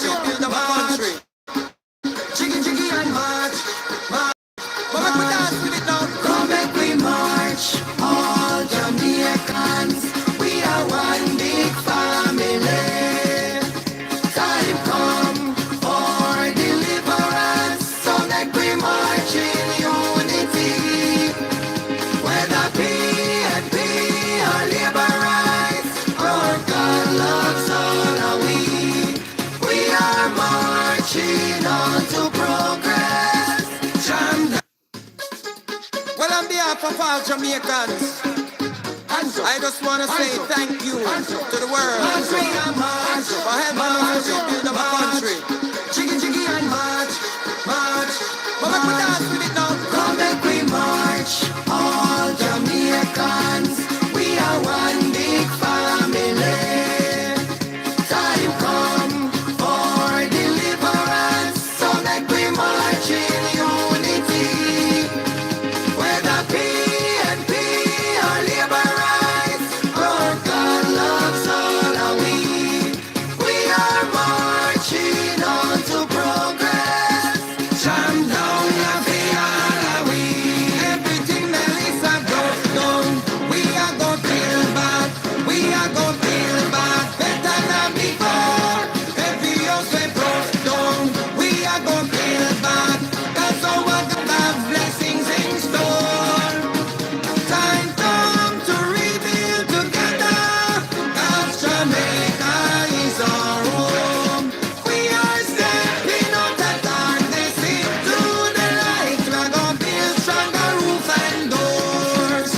march, build up a country. Jiggy, jiggy and march, march. But make we dance with it now. Come make we march, all Jamaicans. We are one big family. Time come for deliverance, so make we march in unity. Whether PNP or labor rights, our God loves all of we. We are marching on to progress. Well, on behalf of all Jamaicans, I just want to say thank you to the world for helping us to build up a country. Jiggy, jiggy and march, march. But make we dance with it now. Come make we march, all Jamaicans. We are one big family. Time come for deliverance, so make we march in unity. Whether PNP or labor rights, our God loves all of we. We are marching on to progress. Jam down la all of we. Everything that is a goes down, we are gonna build back. We are gonna build back better than before. Every house we broke down, we are gonna build back. That's how we're gonna have blessings in store. Time come to rebuild together. Cause Jamaica is our home. We are stepping out the darkness into the light. We're gonna build stronger roof and doors.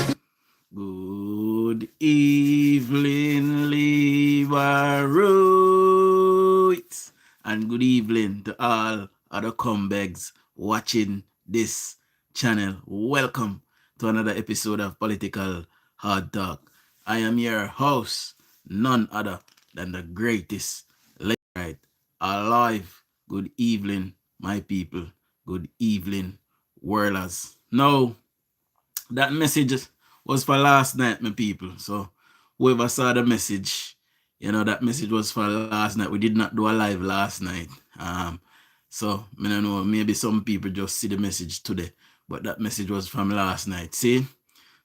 Good evening, Liberoids, and good evening to all other comebacks watching this channel. Welcome to another episode of Political Hard Talk. I am your host, none other than the greatest right alive. Good evening, my people. Good evening, whirlers. Now, that message was for last night, my people. So whoever saw the message, you know, that message was for last night. We did not do a live last night. So I don't know, maybe some people just see the message today, but that message was from last night. See?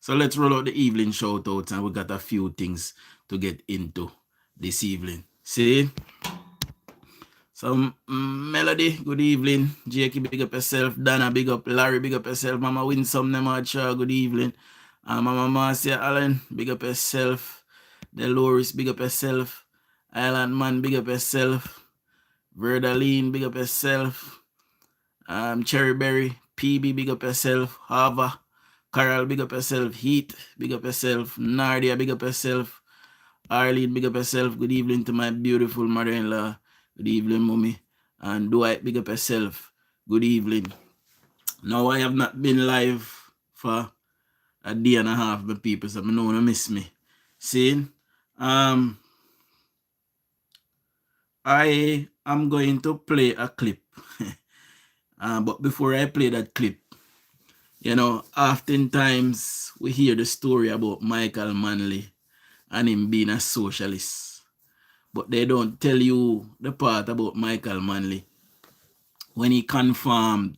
So let's roll out the evening shout outs, and we got a few things to get into this evening. See? So Melody, good evening. Jakey, big up yourself. Dana, big up. Larry, big up yourself. Mama Winsome, Nemacha, good evening. Mama Marcia Allen, big up yourself. Dolores, big up yourself. Island Man, big up yourself. Verdaline, big up yourself. Cherryberry, PB, big up yourself. Hava, Carol, big up yourself. Heat, big up yourself. Nardia, big up yourself. Arlene, big up yourself. Good evening to my beautiful mother-in-law. Good evening, mommy. And Dwight, big up yourself. Good evening. Now, I have not been live for a day and a half, my people, so I know you miss me. See? I am going to play a clip. But before I play that clip, you know, oftentimes we hear the story about Micheal Manley and him being a socialist. But they don't tell you the part about Micheal Manley when he conformed,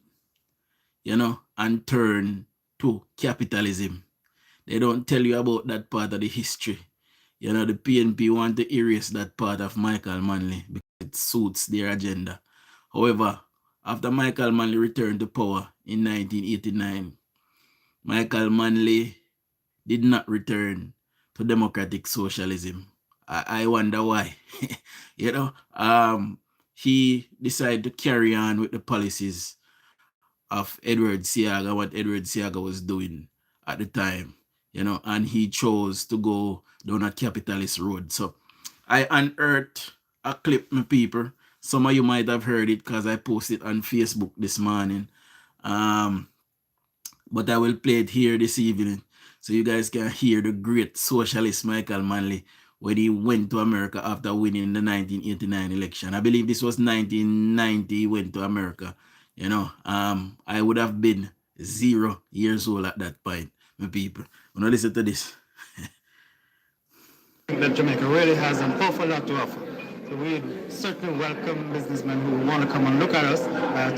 you know, and turned to capitalism. They don't tell you about that part of the history. You know, the PNP want to erase that part of Micheal Manley because it suits their agenda. However, after Micheal Manley returned to power in 1989, Micheal Manley did not return to democratic socialism. I wonder why. You know, he decided to carry on with the policies of Edward Seaga, what Edward Seaga was doing at the time, you know, and he chose to go down a capitalist road. So I unearthed a clip, my people. Some of you might have heard it because I posted on Facebook this morning. But I will play it here this evening so you guys can hear the great socialist Micheal Manley when he went to America after winning the 1989 election. I believe this was 1990 he went to America. You know, I would have been 0 years old at that point, my people. Now listen to this. That Jamaica really has an awful lot to offer. So we certainly welcome businessmen who want to come and look at us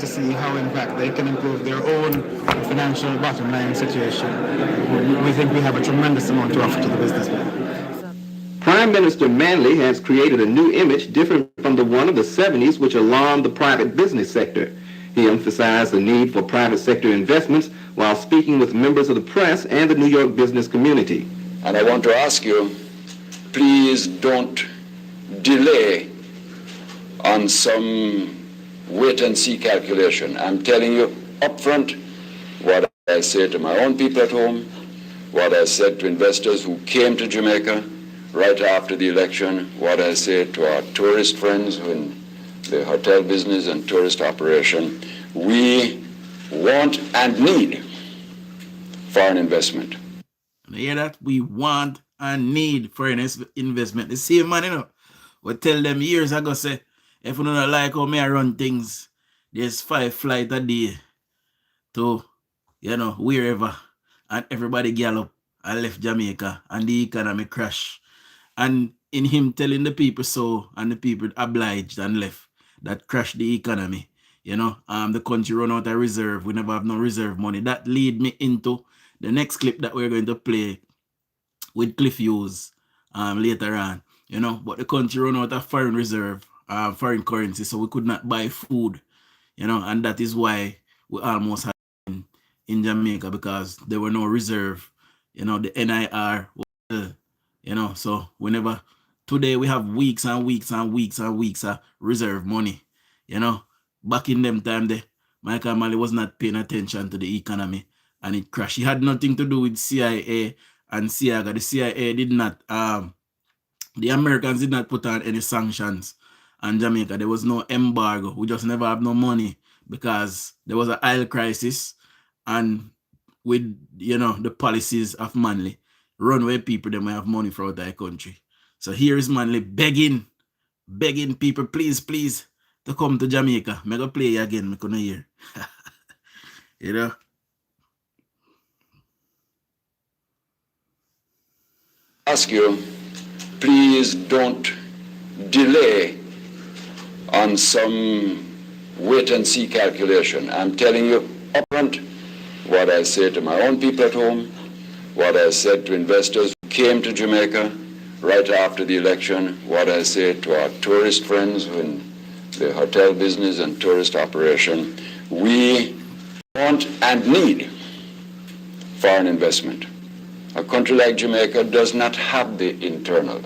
to see how, in fact, they can improve their own financial bottom line situation. We think we have a tremendous amount to offer to the businessmen. Prime Minister Manley has created a new image different from the one of the 70s, which alarmed the private business sector. He emphasized the need for private sector investments while speaking with members of the press and the New York business community. And I want to ask you, please don't delay on some wait-and-see calculation. I'm telling you up front what I say to my own people at home, what I said to investors who came to Jamaica right after the election, what I say to our tourist friends in the hotel business and tourist operation. We want and need foreign investment. You hear that? We want and need foreign investment. The same man, you know, we tell them years ago, say, if you don't like how me I run things, there's 5 flights a day to, you know, wherever, and everybody gallop and left Jamaica, and the economy crash. And in him telling the people so, and the people obliged and left, that crashed the economy. You know, the country run out of reserve. We never have no reserve money. That lead me into the next clip that we're going to play with Cliff Hughes later on. You know, but the country run out of foreign reserve, foreign currency, so we could not buy food. You know, and that is why we almost had in Jamaica, because there were no reserve. You know, the NIR, you know, so whenever today we have weeks and weeks and weeks and weeks of reserve money. You know, back in them time, Michael Manley was not paying attention to the economy and it crashed. It had nothing to do with CIA and CIA. The CIA did not, the Americans did not put on any sanctions on Jamaica. There was no embargo. We just never have no money because there was an oil crisis, and with, you know, the policies of Manley, runaway people, they might have money for out their country. So here is Manley begging people, please, to come to Jamaica. I'm going to play again. I'm going to hear. You know? Ask you, please don't delay on some wait-and-see calculation. I'm telling you upfront what I say to my own people at home, what I said to investors who came to Jamaica right after the election, what I say to our tourist friends in the hotel business and tourist operation. We want and need foreign investment. A country like Jamaica does not have the internal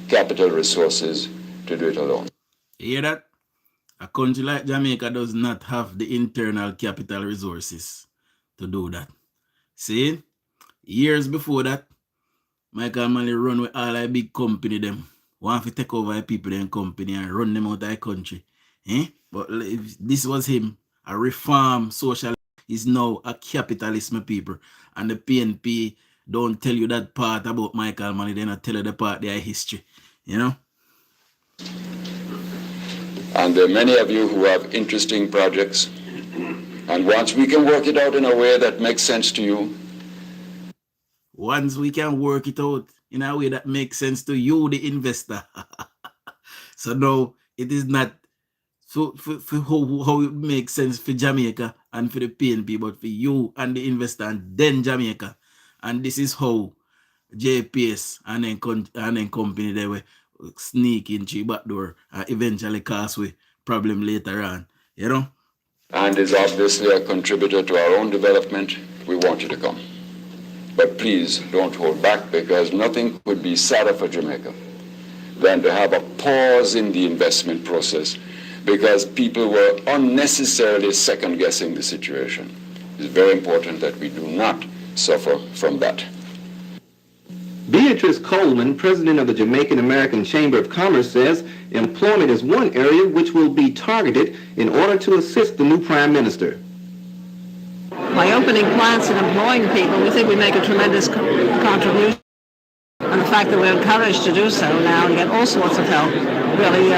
capital resources to do it alone. You hear that? A country like Jamaica does not have the internal capital resources to do that. See? Years before that, Michael Manley run with all our big company them. Want to take over people in company and run them out of the country. But if this was him, a reform socialist, is now a capitalist, my people. And the PNP don't tell you that part about Michael Manley. They not tell you the part their history. You know? And there are many of you who have interesting projects. And once we can work it out in a way that makes sense to you, once we can work it out in a way that makes sense to you, the investor. So now it is not for how it makes sense for Jamaica and for the PNP, but for you and the investor and then Jamaica. And this is how JPS and then company they were sneaking through back door and eventually cause we problem later on, you know? and is obviously a contributor to our own development. We want you to come. But please don't hold back, because nothing could be sadder for Jamaica than to have a pause in the investment process because people were unnecessarily second-guessing the situation. It's very important that we do not suffer from that. Beatrice Coleman, president of the Jamaican American Chamber of Commerce, says employment is one area which will be targeted in order to assist the new prime minister. By opening plants and employing people, we think we make a tremendous contribution. And the fact that we're encouraged to do so now and get all sorts of help really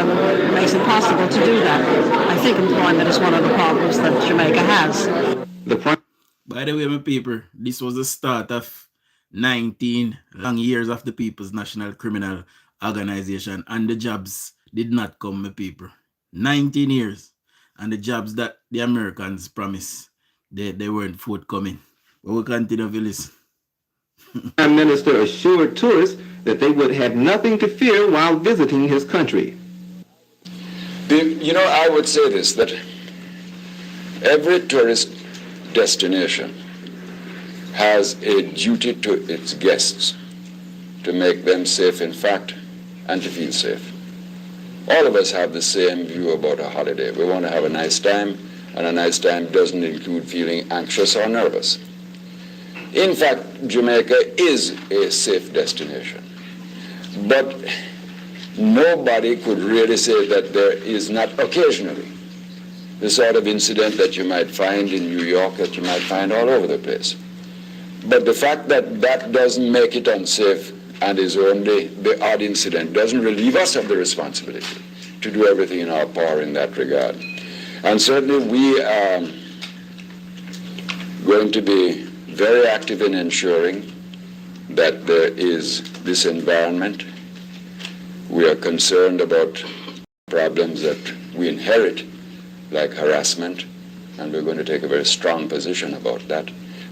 makes it possible to do that. I think employment is one of the problems that Jamaica has. By the way, my people, this was the start of 19 long years of the People's National Criminal Organization and the jobs did not come, my people. 19 years. And the jobs that the Americans promised, they weren't forthcoming. But we continue to listen. Prime Minister assured tourists that they would have nothing to fear while visiting his country. I would say this, that every tourist destination has a duty to its guests to make them safe, in fact, and to feel safe. All of us have the same view about a holiday. We want to have a nice time, and a nice time doesn't include feeling anxious or nervous. In fact, Jamaica is a safe destination. But nobody could really say that there is not occasionally the sort of incident that you might find in New York, that you might find all over the place. But the fact that that doesn't make it unsafe and is only the odd incident doesn't relieve us of the responsibility to do everything in our power in that regard. And certainly we are going to be very active in ensuring that there is this environment. We are concerned about problems that we inherit, like harassment, and we're going to take a very strong position about that.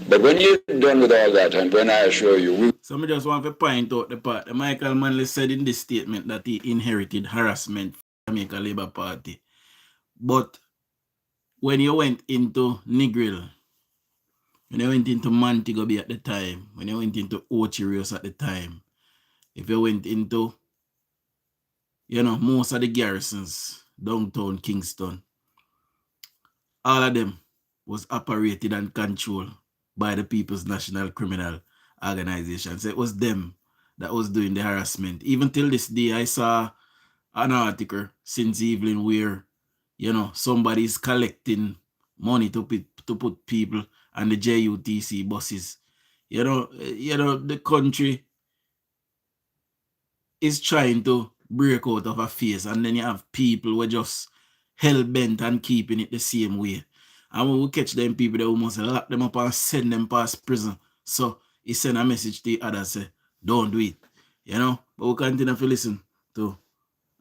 But when you're done with all that, and when I assure you... So I just want to point out the part that Micheal Manley said in this statement that he inherited harassment from the Jamaica Labour Party. But when you went into Negril, when you went into Montego Bay at the time, when you went into Ocherios at the time, if you went into, most of the garrisons, downtown Kingston, all of them was operated and controlled by the People's National Criminal Organization. So it was them that was doing the harassment. Even till this day, I saw an article since evening where, somebody's collecting money to put people on the JUTC buses. The country is trying to break out of a phase, and then you have people who are just hell-bent and keeping it the same way. And when we catch them people, they almost lock them up and send them past prison. So he sent a message to the others, say, don't do it. But we continue to listen to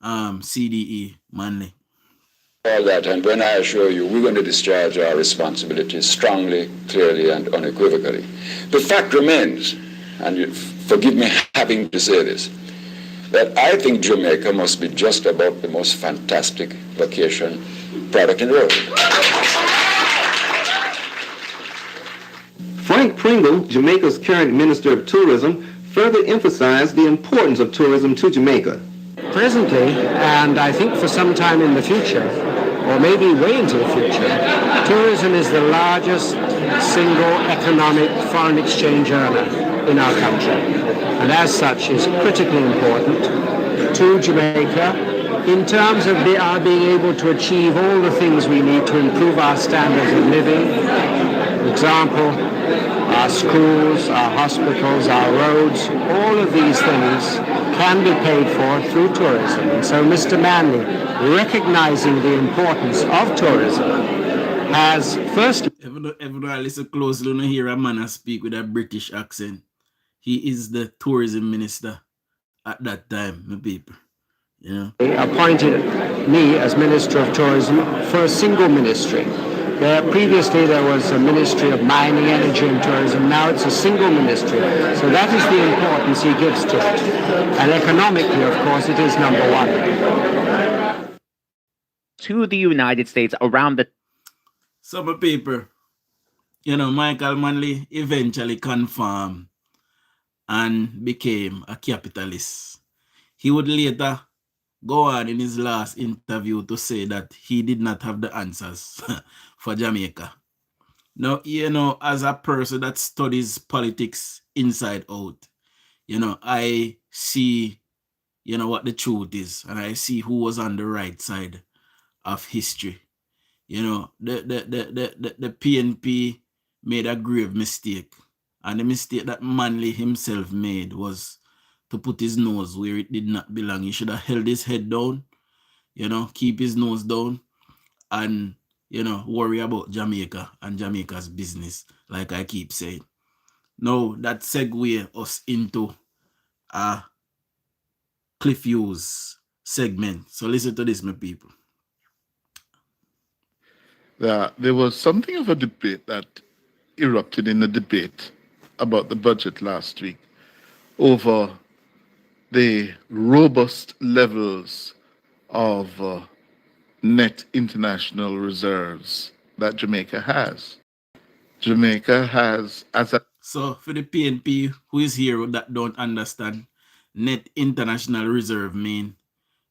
CDE Manley. All that, and when I assure you, we're going to discharge our responsibilities strongly, clearly, and unequivocally. The fact remains, and forgive me having to say this, that I think Jamaica must be just about the most fantastic vacation product in the world. Frank Pringle, Jamaica's current Minister of Tourism, further emphasized the importance of tourism to Jamaica. Presently, and I think for some time in the future, or maybe way into the future, tourism is the largest single economic foreign exchange earner in our country, and as such is critically important to Jamaica in terms of our being able to achieve all the things we need to improve our standards of living. For example, our schools, our hospitals, our roads, all of these things can be paid for through tourism. And so Mr. Manley, recognizing the importance of tourism, has first... Even though I listen closely and hear a man speak with a British accent, he is the tourism minister at that time, my people. Appointed me as Minister of Tourism for a single ministry. Previously there was a Ministry of Mining, Energy and Tourism. Now it's a single ministry. So that is the importance he gives to it. And economically, of course, it is number one. To the United States around the... Some people, Micheal Manley eventually confirmed and became a capitalist. He would later go on in his last interview to say that he did not have the answers for Jamaica. Now, as a person that studies politics inside out, I see, what the truth is, and I see who was on the right side of history. The PNP made a grave mistake, and the mistake that Manley himself made was to put his nose where it did not belong. He should have held his head down, keep his nose down, and, worry about Jamaica and Jamaica's business, like I keep saying. Now, that segue us into Cliff Hughes' segment. So listen to this, my people. There was something of a debate that erupted in the debate about the budget last week over the robust levels of net international reserves that Jamaica has. Jamaica has, as a So for the PNP who is here that don't understand, net international reserve mean,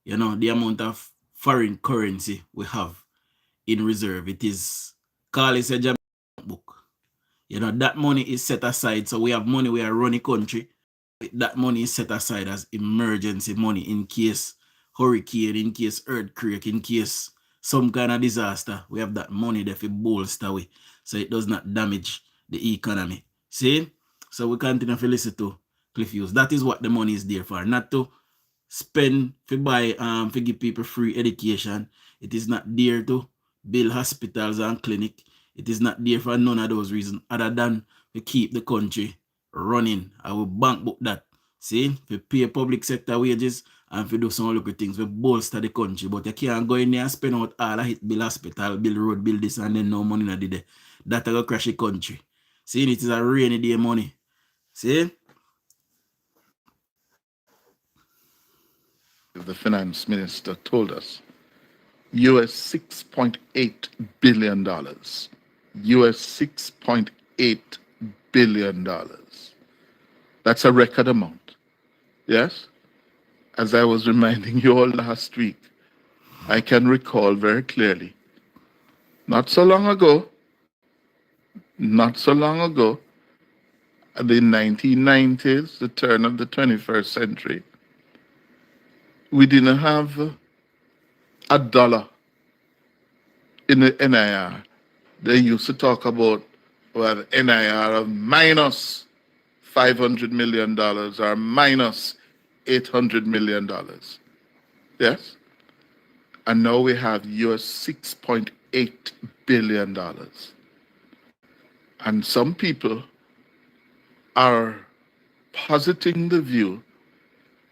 the amount of foreign currency we have in reserve. It is called a Jamaican book. That money is set aside. So we have money, we are running country. That money is set aside as emergency money in case hurricane, in case earthquake, in case some kind of disaster. We have that money there for bolster away so it does not damage the economy. See? So we continue to listen to Cliff Hughes. That is what the money is there for, not to spend for buy for give people free education. It is not there to build hospitals and clinic. It is not there for none of those reasons other than to keep the country running. I will bank book that. See, we pay public sector wages and we do some little things. We bolster the country, but you can't go in there and spend out all of it, build hospital, build road, build this, and then no money in the day. That will crash the country. See, it is a rainy day money. See? The finance minister told us US $6.8 billion. US $6.8 billion. That's a record amount. Yes? As I was reminding you all last week, I can recall very clearly, not so long ago, the 1990s, the turn of the 21st century, we didn't have a dollar in the NIR. They used to talk about NIR of minus $500 million or minus $800 million. Yes? And now we have US $6.8 billion. And some people are positing the view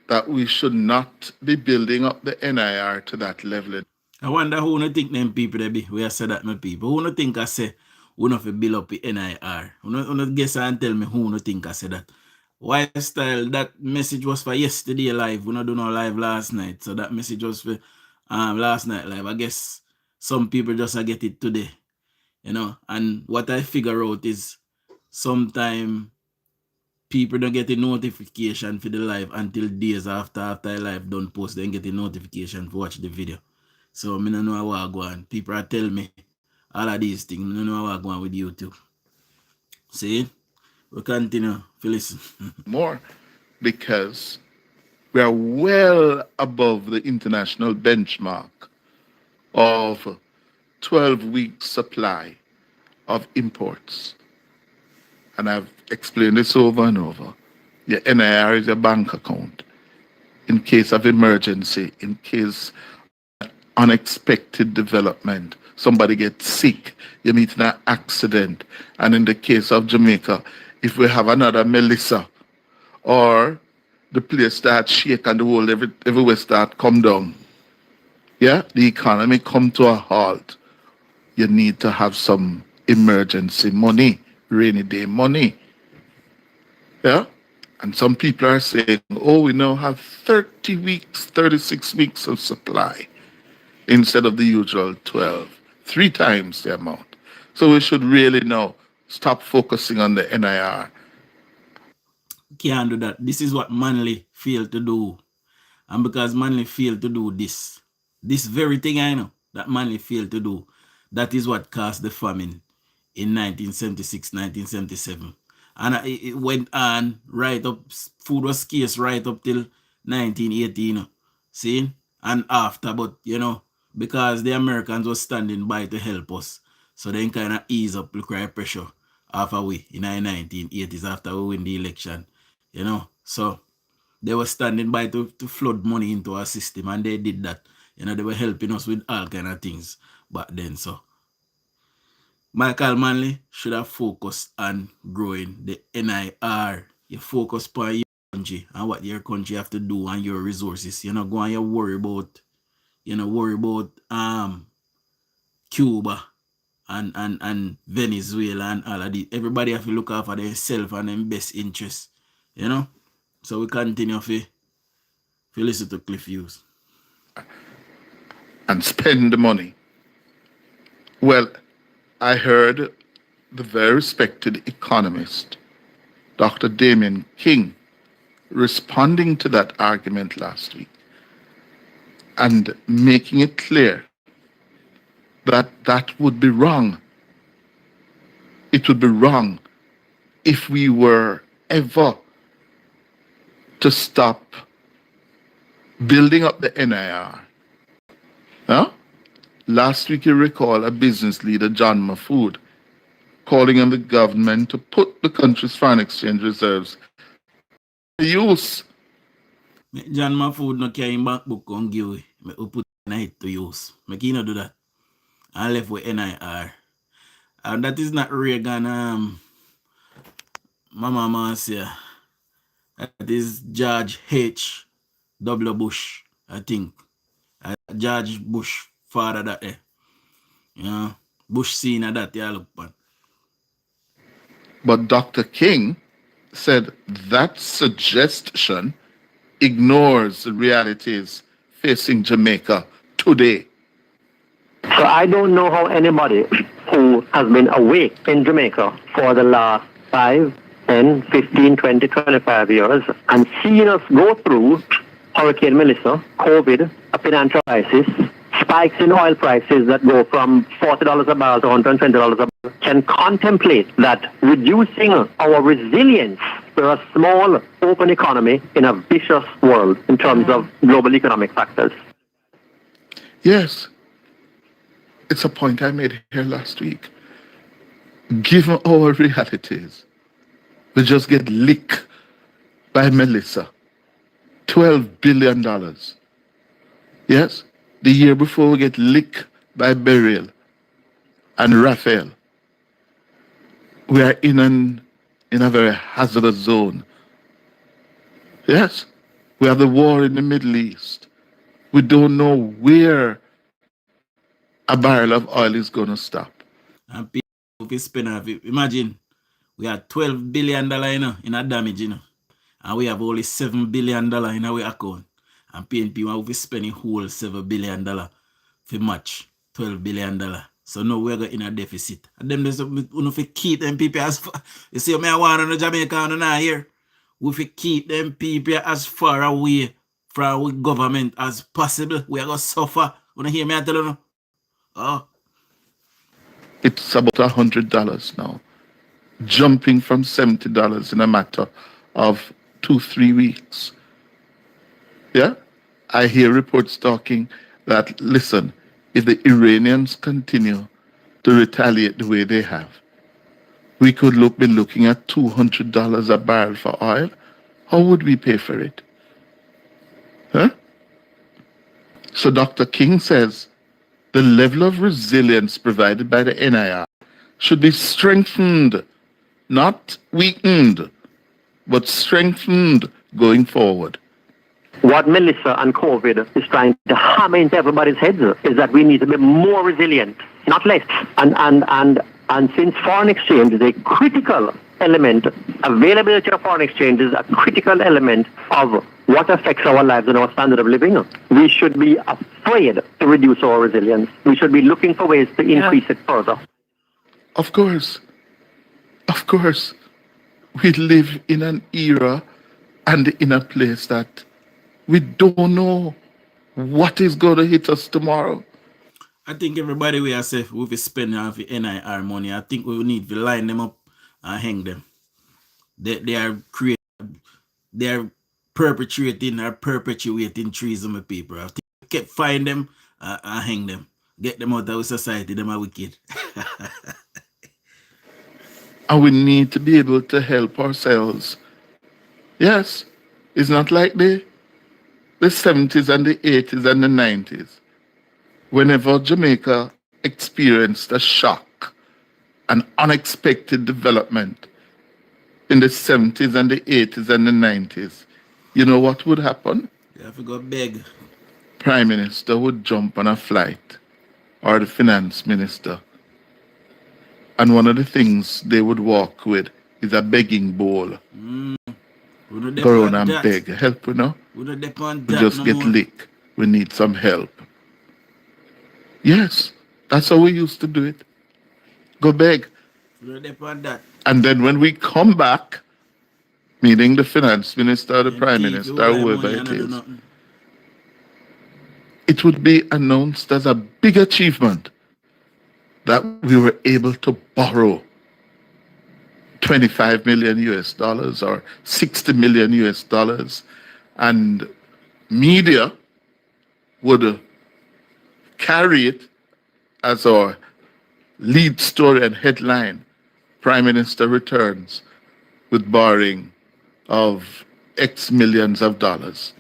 that we should not be building up the NIR to that level. I wonder who no think them people they be. We have said that my people. Who no think I say we no fi build up the NIR? Who no guess and tell me who no think I say that. Why style that message was for yesterday live. We no do no live last night. So that message was for last night live. I guess some people just get it today. And what I figure out is sometime people don't get a notification for the live until days after I live done post, then get a notification for watch the video. So I don't know how I go on. People are telling me all of these things. I don't know how I go on with YouTube. See? We continue to listen. More because we are well above the international benchmark of 12-week supply of imports. And I've explained this over and over. Your NIR is your bank account. In case of emergency, in case of unexpected development, somebody gets sick, you meet an accident. And in the case of Jamaica, if we have another Melissa, or the place starts shake and the whole everywhere start come down, yeah, the economy come to a halt, you need to have some emergency money, rainy day money. Yeah? And some people are saying, oh, we now have 30 weeks, 36 weeks of supply instead of the usual 12, 3 times the amount. So we should really now stop focusing on the NIR. Can't do that. This is what Manley failed to do. And because Manley failed to do this very thing I know that Manley failed to do, that is what caused the famine in 1976, 1977. And it went on right up, food was scarce right up till 1918. See? And after, but because the Americans were standing by to help us, so then kind of ease up the cry pressure after we in the 1980s after we win the election. So they were standing by to flood money into our system, and they did that. They were helping us with all kind of things back then. So Micheal Manley should have focused on growing the NIR. You focus on country and what your country have to do and your resources. You're not going to worry about, Cuba and Venezuela and all of this. Everybody have to look out for themselves and their best interests. So we continue to listen to Cliff Hughes. And spend the money. Well, I heard the very respected economist, Dr. Damien King, responding to that argument last week and making it clear that that would be wrong. It would be wrong if we were ever to stop building up the NIR. Huh? Last week, you recall a business leader, John Mahfood, calling on the government to put the country's foreign exchange reserves to use. John Mahfood no carry back book on give we put it to use. Make you not do that. I left with NIR. And that is not Reagan Mama Marcia. That is George H. W. Bush, I think. George Bush father that there. Bush senior that you look at. But Dr. King said that suggestion ignores the realities facing Jamaica today. So I don't know how anybody who has been awake in Jamaica for the last 5, 10, 15, 20, 25 years and seen us go through Hurricane Melissa, COVID, a financial crisis, spikes in oil prices that go from $40 a barrel to $120 a barrel, can contemplate that reducing our resilience. We're a small, open economy in a vicious world in terms of global economic factors. Yes. It's a point I made here last week. Given our realities, we just get licked by Melissa. $12 billion. Yes? The year before we get licked by Beryl and Raphael. We are in a very hazardous zone. Yes? We have the war in the Middle East. We don't know where a barrel of oil is going to stop. And people spend off. Imagine, we have $12 billion in a damage, and we have only $7 billion in our account. And PNP will be spending whole $7 billion for match $12 billion. So now we're in a deficit. And them there's we keep them people as far. You see, I want on the Jamaica on the here. We keep them people as far away from our government as possible. We are going to suffer. You hear me tell you? Oh. It's about $100 now, jumping from $70 in a matter of 2-3 weeks. Yeah? I hear reports talking that, listen, if the Iranians continue to retaliate the way they have, we could be looking at $200 a barrel for oil. How would we pay for it? Huh? So Dr. King says the level of resilience provided by the NIR should be strengthened, not weakened, but strengthened going forward. What Melissa and COVID is trying to hammer into everybody's heads is that we need to be more resilient, not less. And since foreign exchange is a critical element, availability of foreign exchange is a critical element of what affects our lives and our standard of living, we should be afraid to reduce our resilience. We should be looking for ways to increase it further. Of course. Of course. We live in an era and in a place that we don't know what is going to hit us tomorrow. I think everybody we are safe will be spending off the NIR money. I think we need to line them up and hang them. They are perpetuating or perpetuating treason with people. I think find them and hang them. Get them out of society. Them are wicked. And we need to be able to help ourselves. Yes, it's not like the 70s and the 80s and the 90s. Whenever Jamaica experienced a shock, an unexpected development in the 70s and the 80s and the 90s, you know what would happen? You have to go beg. Prime Minister would jump on a flight, or the Finance Minister, and one of the things they would walk with is a begging bowl. We don't Go around depend and that. beg, help, We don't depend We that just no get more. lick. We need some help. Yes, that's how we used to do it. Go beg. We don't depend that. And then when we come back, meaning the Finance Minister, the Prime Minister, whoever it is, it would be announced as a big achievement that we were able to borrow 25 million US dollars or 60 million US dollars, and media would carry it as our lead story and headline. Prime Minister returns with borrowing of X millions of dollars.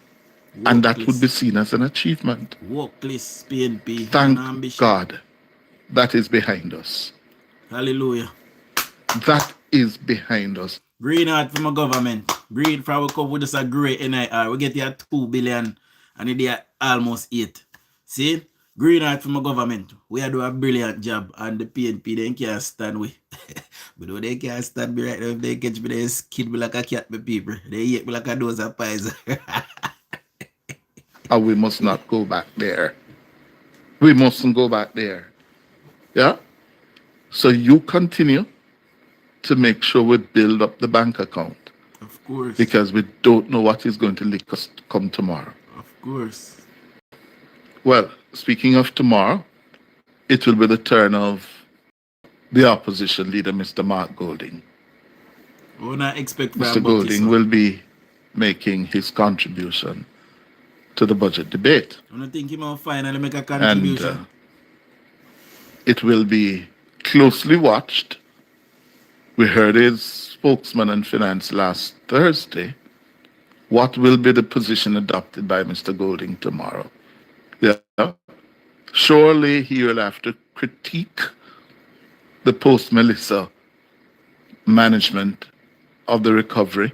And that would be seen as an achievement. Workplace, PNP, Thank and ambition. God that is behind us. Hallelujah. That is behind us. Green heart from a government. Green from we come with just a great NIR. We get here 2 billion and it are almost 8. See? Green heart from a government. We are doing a brilliant job and the PNP they can't stand we. But though they can't stand me right now, if they catch me, they skid me like a cat, my people. They eat me like a dose of pies. And we must not go back there. We mustn't go back there. Yeah? So you continue to make sure we build up the bank account. Of course. Because we don't know what is going to lick us come tomorrow. Of course. Well, speaking of tomorrow, it will be the turn of the opposition leader, Mr. Mark Golding. What I expect from Mr. Golding will be making his contribution to the budget debate. I don't think he will finally make a contribution. And it will be closely watched. We heard his spokesman on finance last Thursday. What will be the position adopted by Mr. Golding tomorrow? Yeah. Surely he will have to critique the post-Melissa management of the recovery,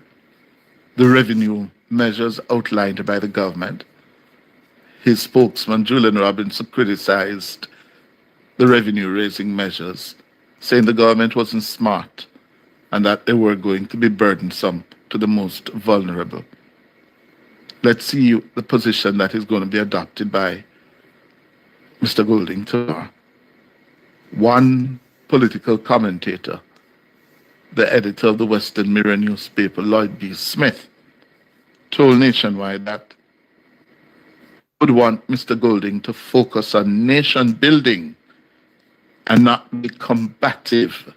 the revenue measures outlined by the government. His spokesman, Julian Robinson, criticized the revenue-raising measures, saying the government wasn't smart and that they were going to be burdensome to the most vulnerable. Let's see the position that is going to be adopted by Mr. Golding tomorrow. One political commentator, the editor of the Western Mirror newspaper, Lloyd B. Smith, told Nationwide that would want Mr. Golding to focus on nation building and not be combative,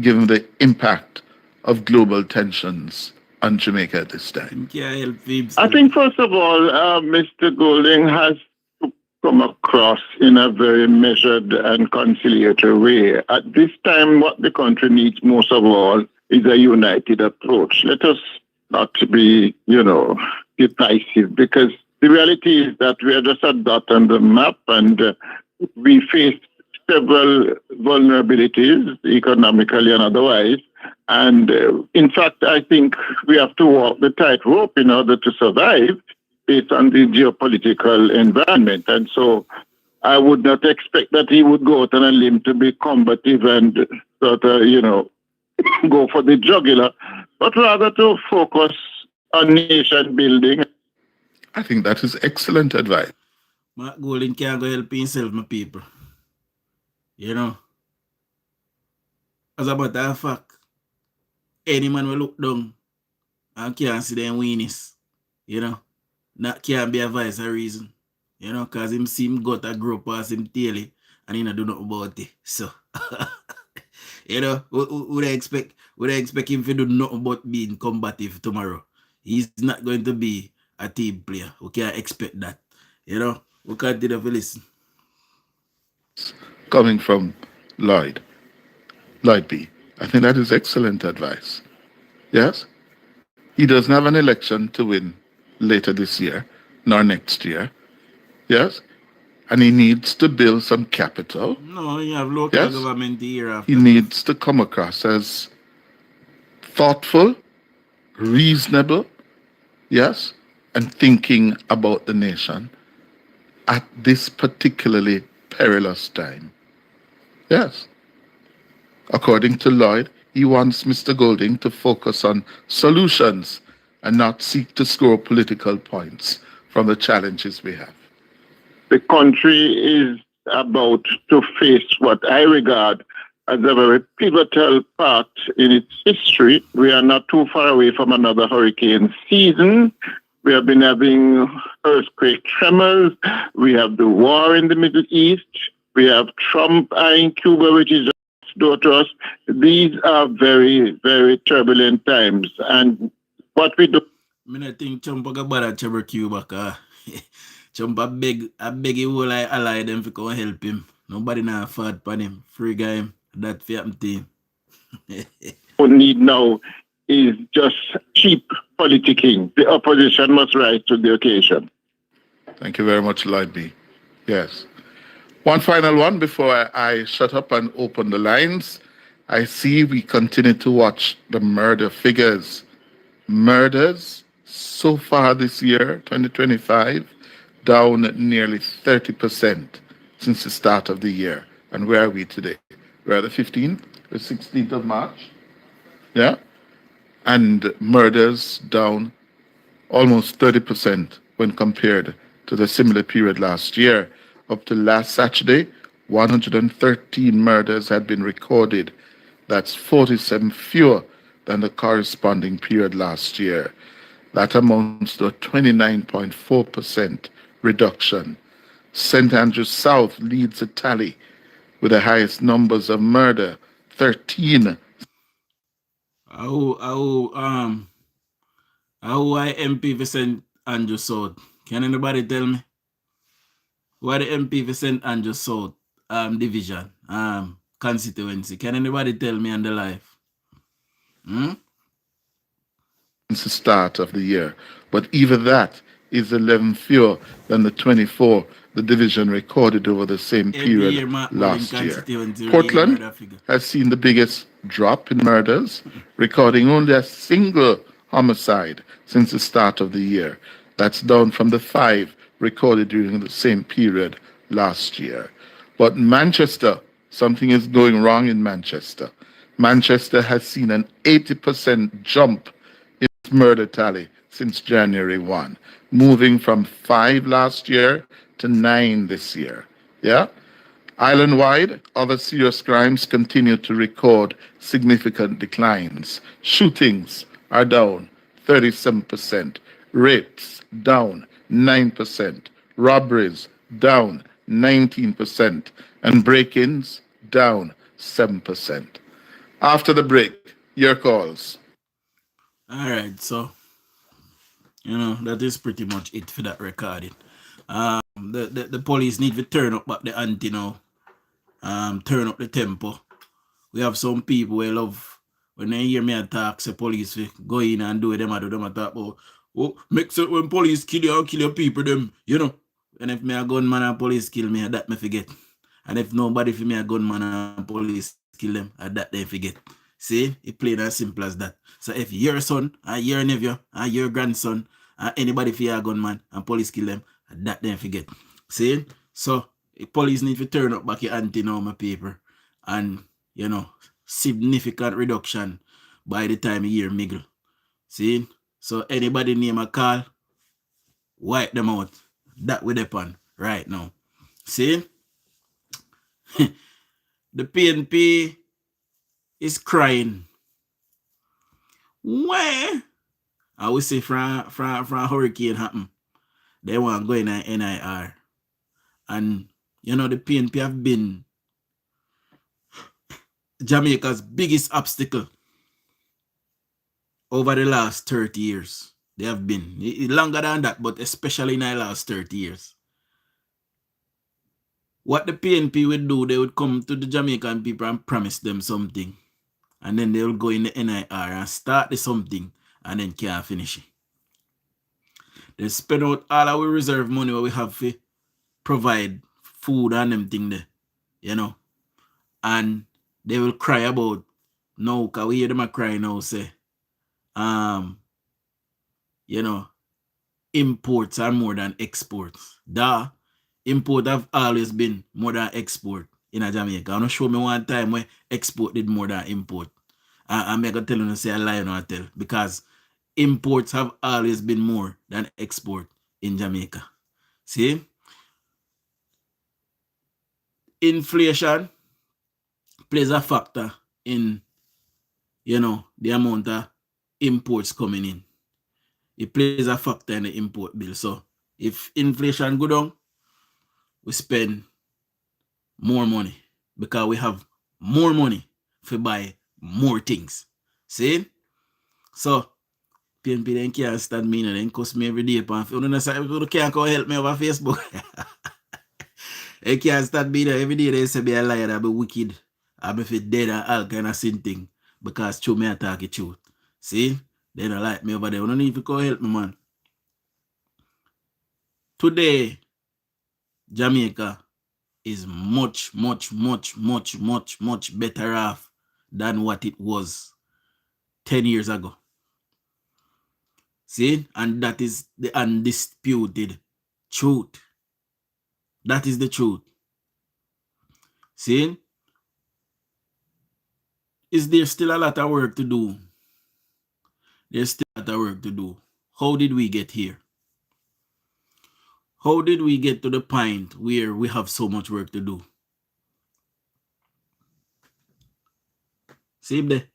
given the impact of global tensions on Jamaica at this time. I think, first of all, Mr. Golding has to come across in a very measured and conciliatory way. At this time, what the country needs most of all is a united approach. Let us not be, divisive, because the reality is that we are just a dot on the map, and we face several vulnerabilities, economically and otherwise. And in fact, I think we have to walk the tightrope in order to survive based on the geopolitical environment. And so I would not expect that he would go out on a limb to be combative and sort of, go for the jugular, but rather to focus on nation building. I think that is excellent advice. Mark Golding can't go help himself, my people. As a matter of fact, any man will look down and can't see them weenies, that can't be a vice a reason, because him see him got a grow past him daily and he not do nothing about it. So, would I expect him to do nothing but being combative tomorrow? He's not going to be a team player. We can't expect that. We can't do that for listen. Coming from Lloyd B. I think that is excellent advice. Yes? He doesn't have an election to win later this year, nor next year. Yes? And he needs to build some capital. No, you have local government the year after. He needs to come across as thoughtful, reasonable, yes, and thinking about the nation at this particularly perilous time. Yes. According to Lloyd, he wants Mr. Golding to focus on solutions and not seek to score political points from the challenges we have. The country is about to face what I regard as a very pivotal part in its history. We are not too far away from another hurricane season. We have been having earthquake tremors. We have the war in the Middle East. We have Trump eyeing Cuba, which is just door to us. These are very, very turbulent times. And what we do... I think Trump got bad at Cuba. Trump I beg you all I ally them to come help him. Nobody now fought for him. Free guy him. That fiat team. What we need now is just cheap politicking. The opposition must rise to the occasion. Thank you very much, Lloyd B. Yes. One final one before I shut up and open the lines. I see we continue to watch the murder figures. Murders so far this year, 2025, down nearly 30% since the start of the year. And where are we today? We're at the 15th, the 16th of March. Yeah? And murders down almost 30% when compared to the similar period last year. Up to last Saturday, 113 murders had been recorded. That's 47 fewer than the corresponding period last year. That amounts to a 29.4% reduction. St. Andrews South leads the tally with the highest numbers of murder, 13. How I MP for St. Andrews South? Can anybody tell me? Why the MP for St. Andrews South division, constituency? Can anybody tell me on the life? Since the start of the year. But even that is 11 fewer than the 24 the division recorded over the same period last year. Portland has seen the biggest drop in murders, recording only a single homicide since the start of the year. That's down from the 5 recorded during the same period last year. But Manchester, something is going wrong in Manchester. Manchester has seen an 80% jump in its murder tally since January 1, moving from 5 last year to 9 this year. Yeah? Island-wide, other serious crimes continue to record significant declines. Shootings are down 37%, rapes down 9%, robberies down 19%, and break-ins down 7%. After the break, your calls. All right, so that is pretty much it for that recording. The police need to turn up back the ante now. Turn up the tempo. We have some people who love when they hear me attack, say police go in and do it, them attack about, make sense when police kill you and kill your people, them, And if me a gunman and police kill me, that me forget. And if nobody for me a gunman and police kill them, that they forget. See, it plain as simple as that. So if your son, or your nephew, or your grandson, or anybody for a gunman and police kill them, that they forget. See? So the police need to turn up back your ante now, my paper. And, significant reduction by the time you hear Miguel. See? So anybody name a call, wipe them out. That with upon right now. See? The PNP is crying. Where? I will say from hurricane happen. They want to go in a NIR. And the PNP have been Jamaica's biggest obstacle over the last 30 years. They have been longer than that, but especially in the last 30 years. What the PNP would do, they would come to the Jamaican people and promise them something. And then they will go in the NIR and start the something and then can't finish it. They spend out all our reserve money what we have to provide food and them thing there, And they will cry about, no, because we hear them cry now, say, imports are more than exports. Import have always been more than export in Jamaica. I'm not show me one time where export did more than import. I'm going to tell you to say a lie or not tell, because imports have always been more than export in Jamaica. See? Inflation plays a factor in, the amount of imports coming in. It plays a factor in the import bill. So if inflation go down, we spend more money because we have more money to buy more things. See? So PNP then can't stand me and then cost me every day. You can't come help me over Facebook. They can't stand me there every day. They say be a liar, I be wicked. I be fit dead and all kind of sin thing. Because true me attack the truth. See? They don't like me over there. You don't need to come help me, man. Today, Jamaica is much, much, much, much, much, much better off than what it was 10 years ago. See? And that is the undisputed truth. That is the truth. See? Is there still a lot of work to do? There's still a lot of work to do. How did we get here? How did we get to the point where we have so much work to do? See him there?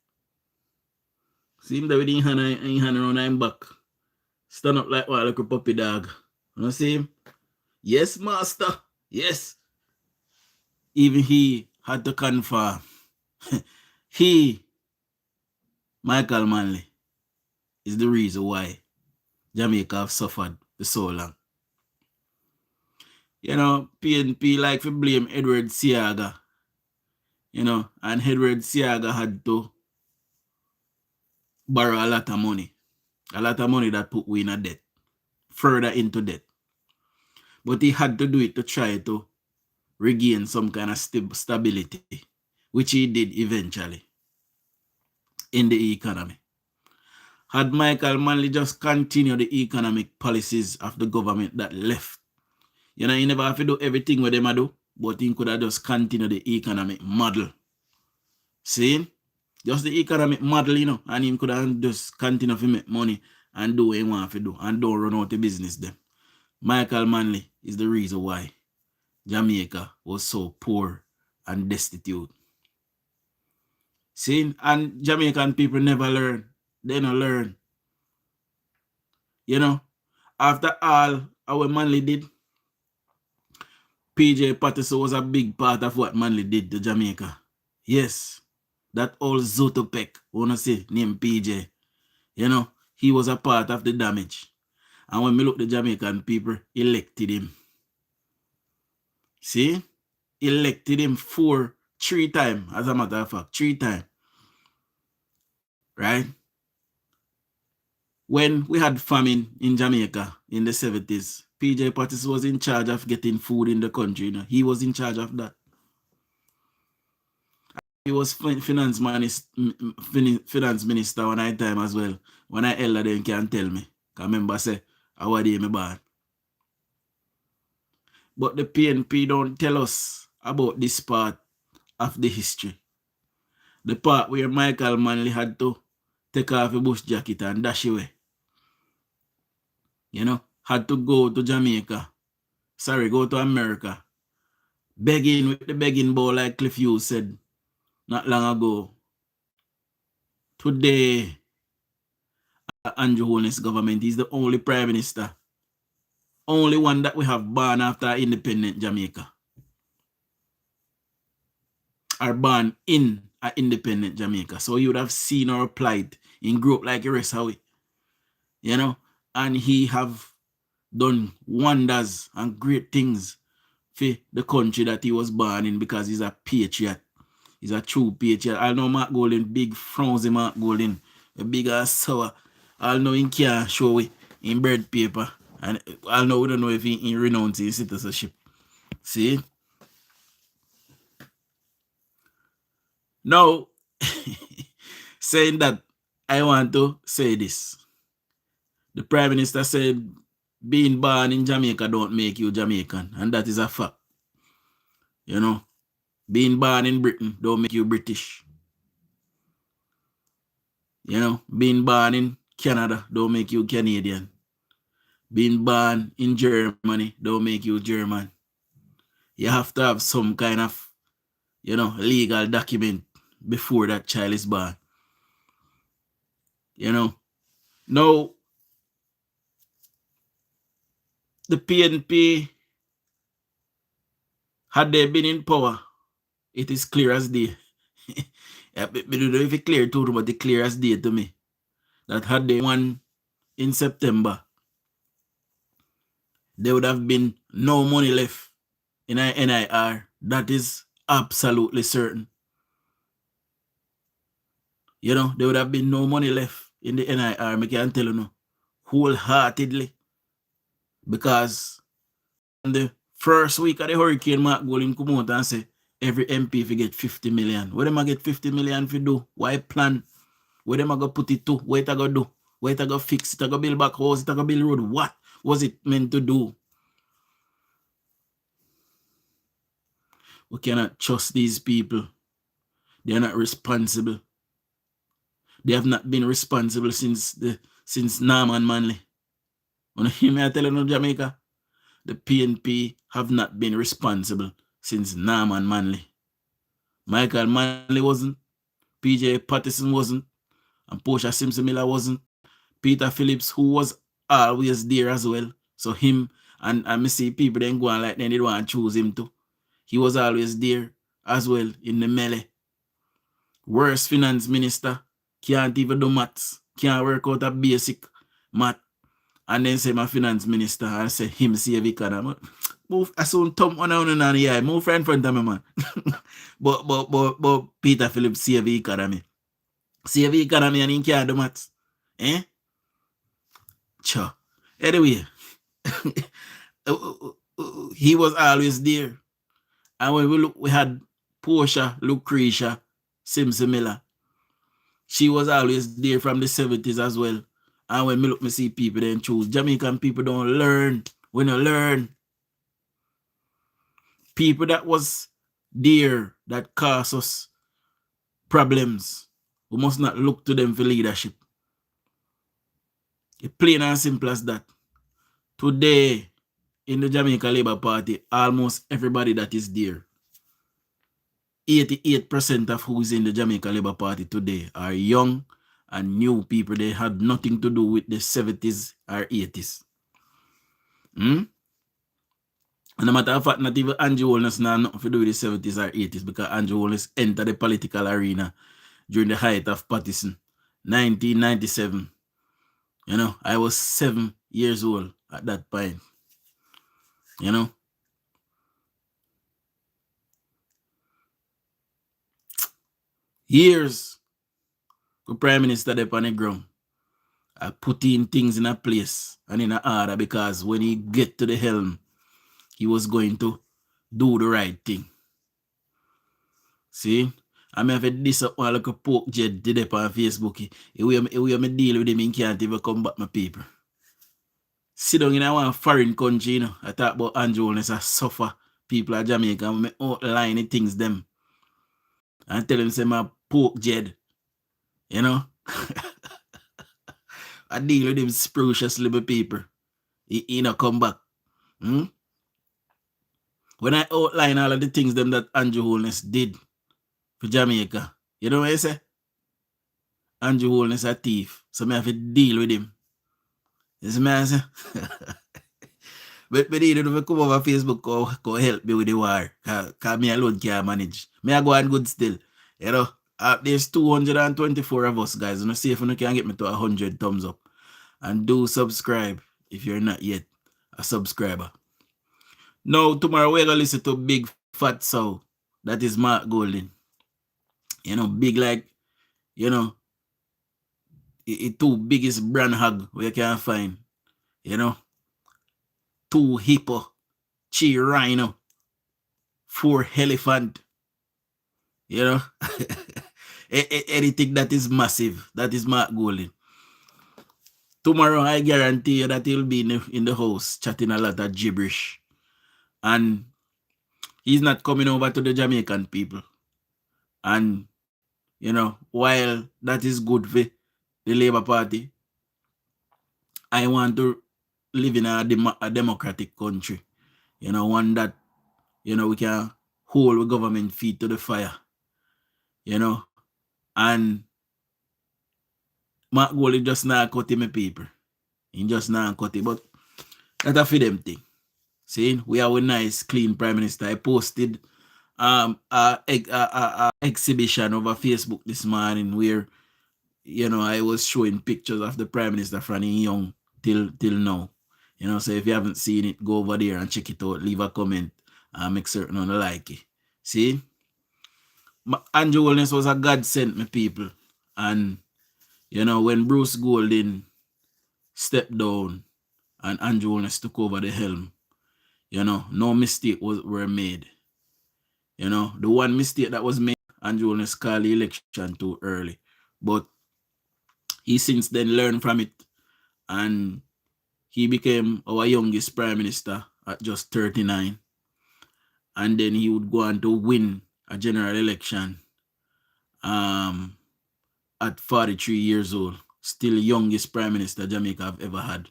See him there with his hand around his back? Stand up like a puppy dog. You see him? Yes, master. Yes. Even he had to confirm. Micheal Manley, is the reason why Jamaica have suffered for so long. PNP like to blame Edward Seaga. And Edward Seaga had to borrow a lot of money. A lot of money that put we in a debt. Further into debt. But he had to do it to try to regain some kind of stability, which he did eventually in the economy. Had Micheal Manley just continued the economic policies of the government that left, he never have to do everything what them do, but he could have just continued the economic model. See? Just the economic model, and he could have just continued to make money and do what he want to do and don't run out the business them. Micheal Manley is the reason why Jamaica was so poor and destitute. See? And Jamaican people never learn. They don't learn. After all our Manley did, PJ Patterson was a big part of what Manley did to Jamaica. Yes. That old Zotopec, wanna say, named PJ. He was a part of the damage. And when we look, the Jamaican people elected him. See? Elected him 3 times, as a matter of fact, 3 times. Right? When we had famine in Jamaica in the 70s, PJ Patterson was in charge of getting food in the country. He was in charge of that. He was finance minister one time as well. When I elder them can tell me. I remember say, how are they me bad? But the PNP don't tell us about this part of the history. The part where Micheal Manley had to take off a bush jacket and dash away. Had to go to Jamaica. Go to America. Begging with the begging bowl like Cliff Hughes said not long ago. Today, Andrew Holness government is the only prime minister. Only one that we have born after independent Jamaica. Are born in an independent Jamaica. So you would have seen our plight in group like the rest of it. And he have done wonders and great things for the country that he was born in because he's a patriot. He's a true patriot. I know Mark Golden, big frownsy Mark Golden, a big ass sour. I know he can't show it in bread paper. And I know we don't know if he renounced his citizenship. See? Now, saying that, I want to say this. The Prime Minister said being born in Jamaica don't make you Jamaican, and that is a fact. You know, being born in Britain don't make you British. You know, being born in Canada don't make you Canadian. Being born in Germany don't make you German. You have to have some kind of, legal document before that child is born. Now, the PNP, had they been in power, it is clear as day. I don't know if it's clear to you, but it's clear as day to me. That had they won in September, there would have been no money left in our NIR. That is absolutely certain. There would have been no money left in the NIR, I can tell you now, wholeheartedly. Because in the first week of the hurricane, Mark Golding come out and say, every MP if you get 50 million. What am I get 50 million for do? Why plan? Where am I going to put it to? What it I going to do? What it I going to fix? It I going to build back house? It I going to build road? What was it meant to do? We cannot trust these people. They are not responsible. They have not been responsible since Norman Manley. When you hear me I tell you, Jamaica, the PNP have not been responsible since Norman Manley. Micheal Manley wasn't. PJ Patterson wasn't. And Portia Simpson Miller wasn't. Peter Phillips, who was always there as well. So him and I see people then go on like they don't want to choose him too. He was always there as well in the melee. Worst finance minister, can't even do maths, can't work out a basic math. And then say my finance minister and say him save economy. Move I soon thumb on the eye. Move friend front of me, man. but Peter Phillips save the economy. Save the economy and he can't do maths. Eh? Sure. Anyway, he was always there. And when we look, we had Portia Lucretia Simpson Miller. She was always there from the 70s as well. And when we look, me see people then choose. Jamaican people don't learn. We don't learn. People that was there that cause us problems, we must not look to them for leadership. It's plain and simple as that. Today, in the Jamaica Labour Party, almost everybody that is there, 88% of who is in the Jamaica Labour Party today are young and new people. They had nothing to do with the 70s or 80s. And no matter of fact, not even Andrew Holness now nothing to do with the 70s or 80s, because Andrew Holness entered the political arena during the height of Patterson, 1997. I was 7 years old at that point. Years the Prime Minister there on the ground, putting things in a place and in a order, because when he get to the helm, he was going to do the right thing. See? I mean, if this up one like a poke jet did it on Facebook, if we deal with him, he can't even come back, my people. Sit down in one foreign country, I talk about Andrew Holness, I suffer people of Jamaica, and me outline the things them. And tell them say my poke jet. I deal with him sprucious little people. He not come back. When I outline all of the things them that Andrew Holness did for Jamaica, you know what I say? Andrew Holness a thief, so I have to deal with him. You see what I say? But he don't come over Facebook go help me with the war, because me alone can't manage. Me I go on good still. There's 224 of us, guys. See if you can get me to 100 thumbs up. And do subscribe if you're not yet a subscriber. Now, tomorrow we're going to listen to Big Fat Soul. That is Mark Golding. Big like, the two biggest brand hog we can find. 2 hippo, 3 rhino, 4 elephant. Anything that is massive, that is Mark Golding. tomorrow I guarantee you that he'll be in the house chatting a lot of gibberish. And he's not coming over to the Jamaican people. And, you know, while that is good for the Labour Party, I want to live in a democratic country. You know, one that, you know, we can hold the government feet to the fire. You know, and Mark Goldie just not cut him, people. He just not cut it, but that's a for them thing. See, we have a nice, clean Prime Minister. I posted a exhibition over Facebook this morning where, you know, I was showing pictures of the Prime Minister from young till now. You know, so if you haven't seen it, go over there and check it out. Leave a comment and make certain you like it. See? Andrew Holness was a godsend, my people. And, you know, when Bruce Golding stepped down and Andrew Holness took over the helm, you know, no mistake were made. You know, the one mistake that was made, Andrew Holness called the election too early. But he since then learned from it, and he became our youngest Prime Minister at just 39. And then he would go on to win a general election at 43 years old. Still youngest Prime Minister Jamaica have ever had,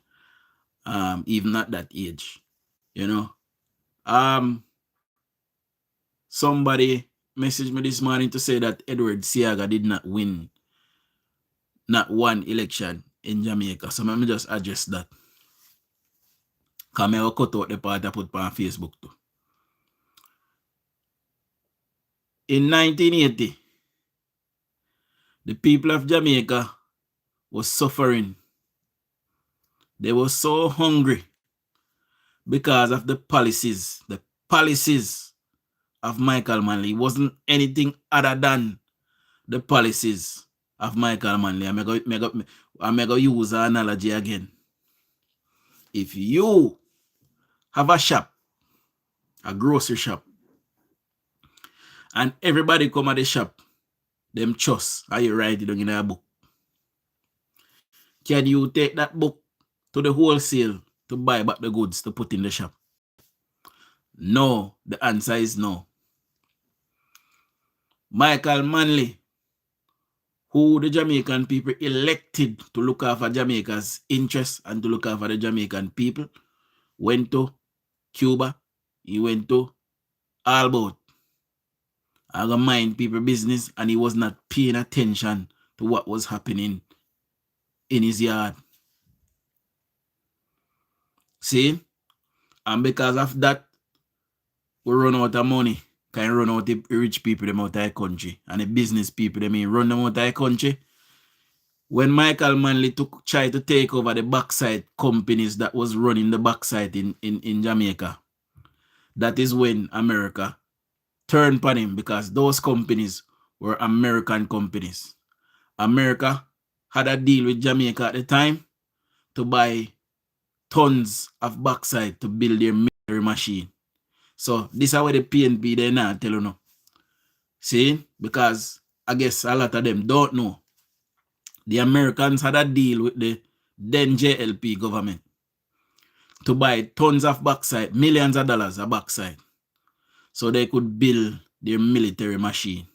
even at that age. You know. Somebody messaged me this morning to say that Edward Seaga did not win not one election in Jamaica. So let me just address that. Because I will cut out the part I put on Facebook too. In 1980, the people of Jamaica was suffering. They were so hungry because of the policies of Micheal Manley. It wasn't anything other than the policies of Micheal Manley. I'm going to use an analogy again. If you have a shop, a grocery shop, and everybody come at the shop, them trust, and you write it down in a book, can you take that book to the wholesale to buy back the goods to put in the shop? No. The answer is no. Micheal Manley, who the Jamaican people elected to look after Jamaica's interests and to look after the Jamaican people, went to Cuba. He went to all about. I don't mind people business, and he was not paying attention to what was happening in his yard. See? And because of that, we run out of money. Can run out the rich people them out of the country. And the business people them run them out of the country. When Micheal Manley tried to take over the backside companies that was running the backside in Jamaica, that is when America turned upon him, because those companies were American companies. America had a deal with Jamaica at the time to buy tons of backside to build their military machine. So this is where the PNP they now tell you no. See? Because I guess a lot of them don't know. The Americans had a deal with the then JLP government to buy tons of backside, millions of dollars of backside, so they could build their military machine.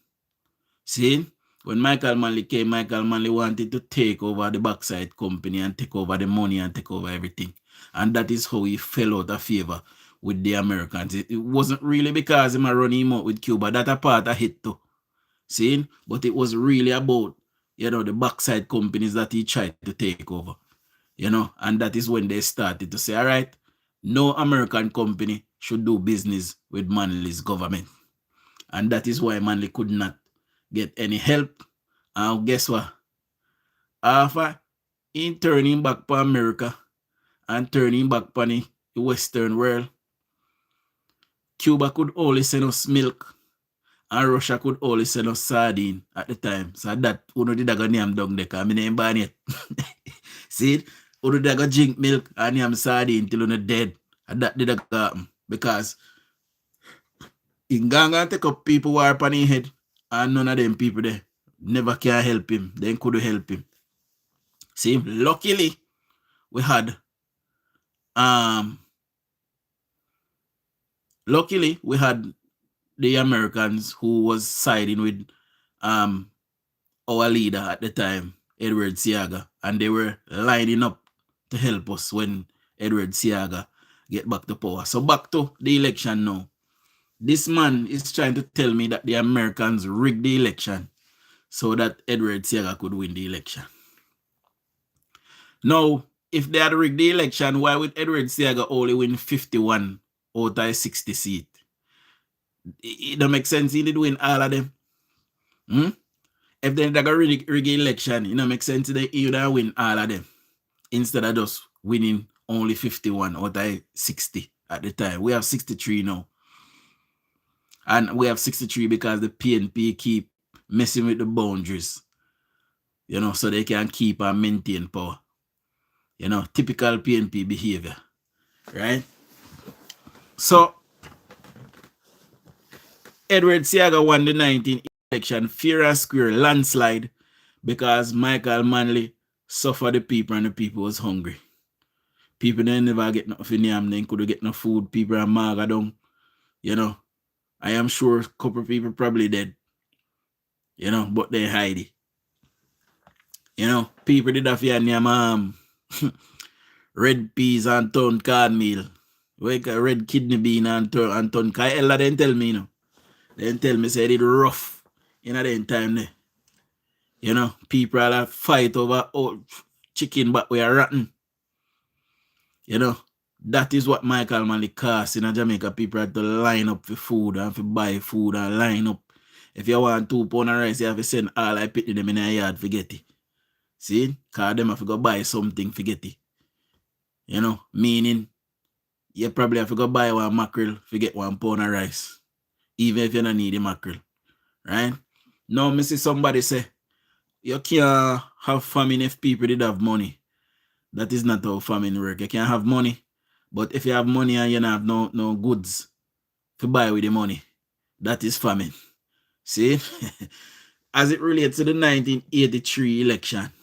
See? When Micheal Manley came, Micheal Manley wanted to take over the backside company and take over the money and take over everything. And that is how he fell out of favor with the Americans. It wasn't really because him running him out with Cuba. That a part of it too. See? But it was really about, you know, the backside companies that he tried to take over. You know, and that is when they started to say, all right, no American company should do business with Manley's government. And that is why Manley could not get any help. And guess what? After he turning back to America and turning back to the Western world, Cuba could only send us milk, and Russia could only send us sardine at the time. So that uno did a name down there, because I name ban it. See, uno did a drink milk and name sardine till uno dead. And that did a happen. Because in Ganga take up people who are upon his head, and none of them people there never can help him. They couldn't help him. See, luckily, we had luckily we had the Americans who was siding with our leader at the time, Edward Seaga, and they were lining up to help us when Edward Seaga get back to power. So back to the election now. This man is trying to tell me that the Americans rigged the election so that Edward Seaga could win the election. Now, if they had rigged the election, why would Edward Seaga only win 51 out of 60 seats? It don't make sense. He did win all of them. If they got rig the election, it don't make sense. He would win all of them instead of just winning only 51 out of 60 at the time. We have 63 now. And we have 63 because the PNP keep messing with the boundaries, you know, so they can keep and maintain power. You know, typical PNP behavior, right? So, Edward Seaga won the 19th election fair and square landslide because Micheal Manley suffered the people and the people was hungry. People didn't never get nothing for them, they couldn't get no food, people are maga down, you know. I am sure a couple of people probably dead, you know, but they hide it. You know, people did have your red peas and ton cornmeal, like a red kidney bean and ton. Cause Ella didn't tell me, you know. They didn't tell me, say it rough in a time there. You know, people are fight over chicken, but we are rotten. You know, that is what Micheal Manley costs in Jamaica. People have to line up for food and for buy food and line up. If you want 2 pounds of rice, you have to send all I pick them in a yard for get it. See? Because them have to go buy something for get it. You know, meaning you probably have to go buy 1 mackerel to get 1 pound of rice. Even if you don't need the mackerel. Right? Now, I see somebody say, you can't have famine if people did have money. That is not how famine work. You can have money, but if you have money and you don't have no goods to buy with the money, that is famine. See? As it relates to the 1983 election,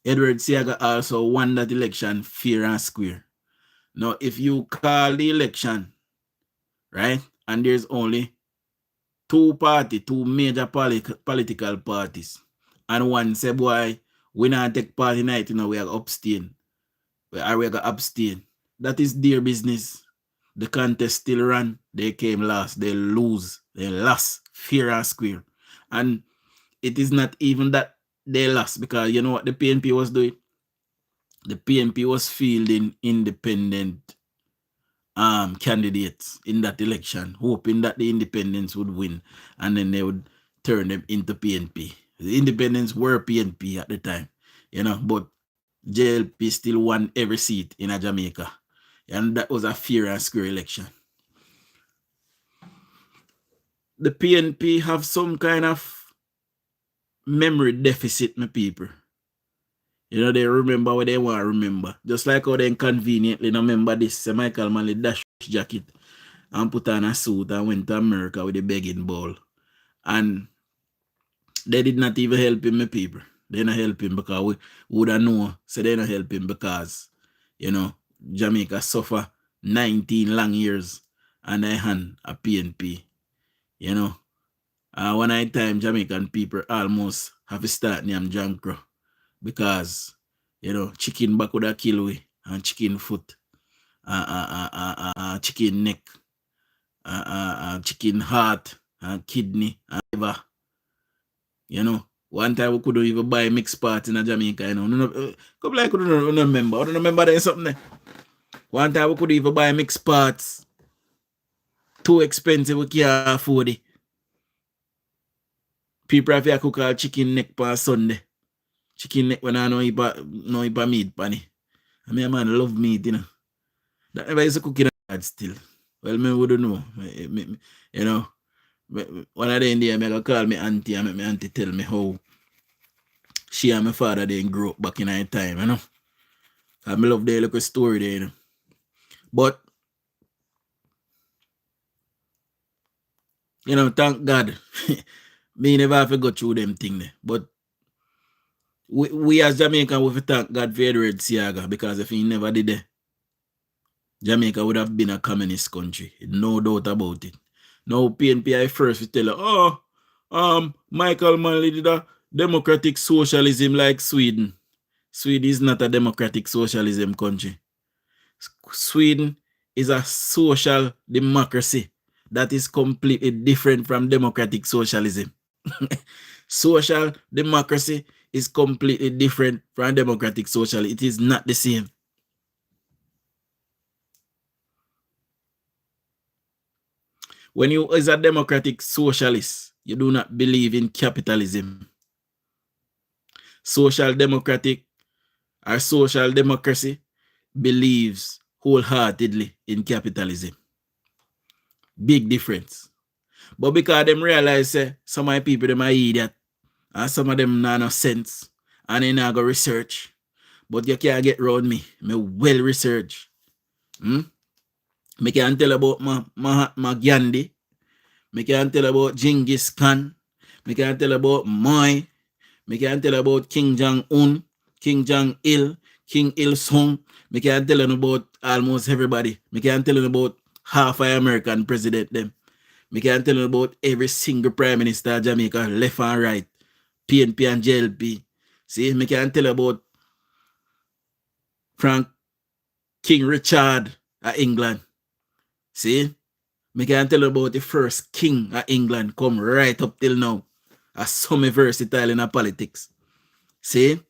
Edward Seaga also won that election fair and square. Now, if you call the election, right, and there's only two major political parties, and one say, boy, we not take part in it, you know, we are abstain. We are abstain. That is their business. The contest still run. They came last. They lose. They lost fair and square. And it is not even that they lost, because you know what the PNP was doing? The PNP was fielding independent candidates in that election, hoping that the independents would win and then they would turn them into PNP. The independents were PNP at the time, you know, but JLP still won every seat in Jamaica. And that was a fair and square election. The PNP have some kind of memory deficit, my people. You know, they remember what they want to remember. Just like how they conveniently remember this Micheal Manley dash jacket and put on a suit and went to America with a begging bowl. And they did not even help him, my people. They not help him because we would have known. So they not help him because, you know, Jamaica suffer 19 long years and they hand a PNP. You know, one night time Jamaican people almost have to start name John Crow because, you know, chicken back would have kill we and chicken foot, chicken neck, chicken heart and kidney and liver. You know, one time we couldn't even buy mixed parts in Jamaica, you know. Couple I couldn't remember. I don't remember there something there. One time we couldn't even buy mixed parts. Too expensive, we can't afford it. People have to cook a chicken neck for Sunday. Chicken neck when I know if meat pan it. I mean, man love meat, you know. That never used to cook in a still. Well, me wouldn't know. You know. One of the Indians I call me auntie and make me auntie tell me how she and my father didn't grow up back in that time, you know. I love the little story there, you know. But you know, thank God, me never have to go through them thing there. But we as Jamaican, we thank God for Edward Seaga, because if he never did it, Jamaica would have been a communist country. No doubt about it. Now PNP first we tell her, Micheal Manley did a democratic socialism like Sweden. Sweden is not a democratic socialism country. Sweden is a social democracy that is completely different from democratic socialism. Social democracy is completely different from democratic socialism. It is not the same. When you is a democratic socialist, you do not believe in capitalism. Social democratic or social democracy believes wholeheartedly in capitalism. Big difference. But because them realize some of the people them are idiot and some of them not no sense and they not go research. But you can't get around me. Me well research. Me can tell about Mahatma Gandhi. Me can tell about Genghis Khan. Me can tell about Moi. Me can tell about King Jong-un, King Jong-il, King Il-sung. Me can tell you about almost everybody. Me can tell you about half of American president them. Me can tell you about every single prime minister of Jamaica, left and right, PNP and JLP. See, me can tell you about King Richard of England. See, me can tell you about the first king of England come right up till now. As some versatile in politics. See?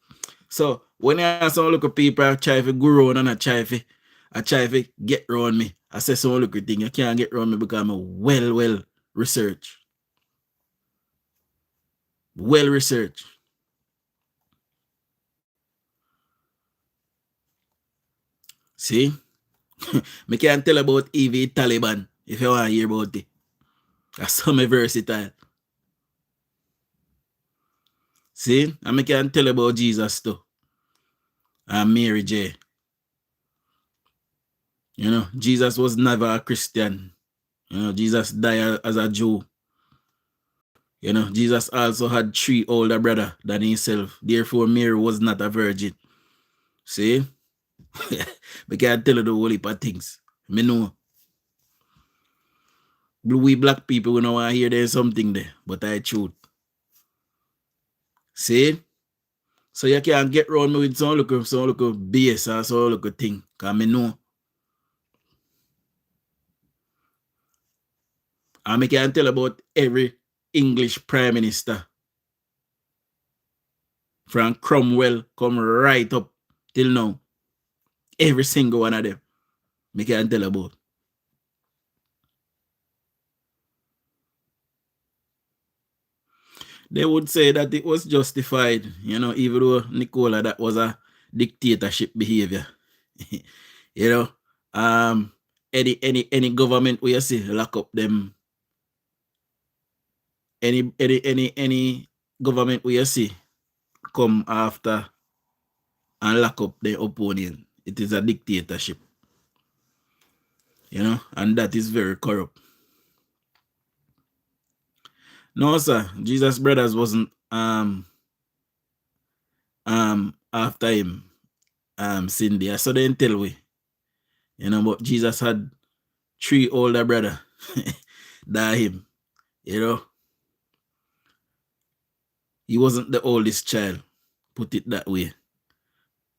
So when I have some look at people I try to go around and I try to get around me. I say some look at thing, you can't get around me because I'm a well research. Well research. See? Me can tell about EV Taliban if you want to hear about it. That's some versatile. See? And I can tell about Jesus too. And Mary J. You know, Jesus was never a Christian. You know, Jesus died as a Jew. You know, Jesus also had 3 older brothers than himself. Therefore, Mary was not a virgin. See? I can't tell you the whole heap of things. Me know. We black people, we don't want to hear there's something there. But I truth. See? So you can't get around me with some little BS or some little thing. Because I know. And I can tell about every English prime minister. From Cromwell come right up till now. Every single one of them. I can tell about. They would say that it was justified, you know, even though Nicola, that was a dictatorship behavior. You know, any government where you see lock up them, any government where you see come after and lock up their opponent, it is a dictatorship. You know, and that is very corrupt. No, sir, Jesus' brothers wasn't after him sin there. So they tell we. You know, but Jesus had 3 older brothers than him. You know. He wasn't the oldest child, put it that way.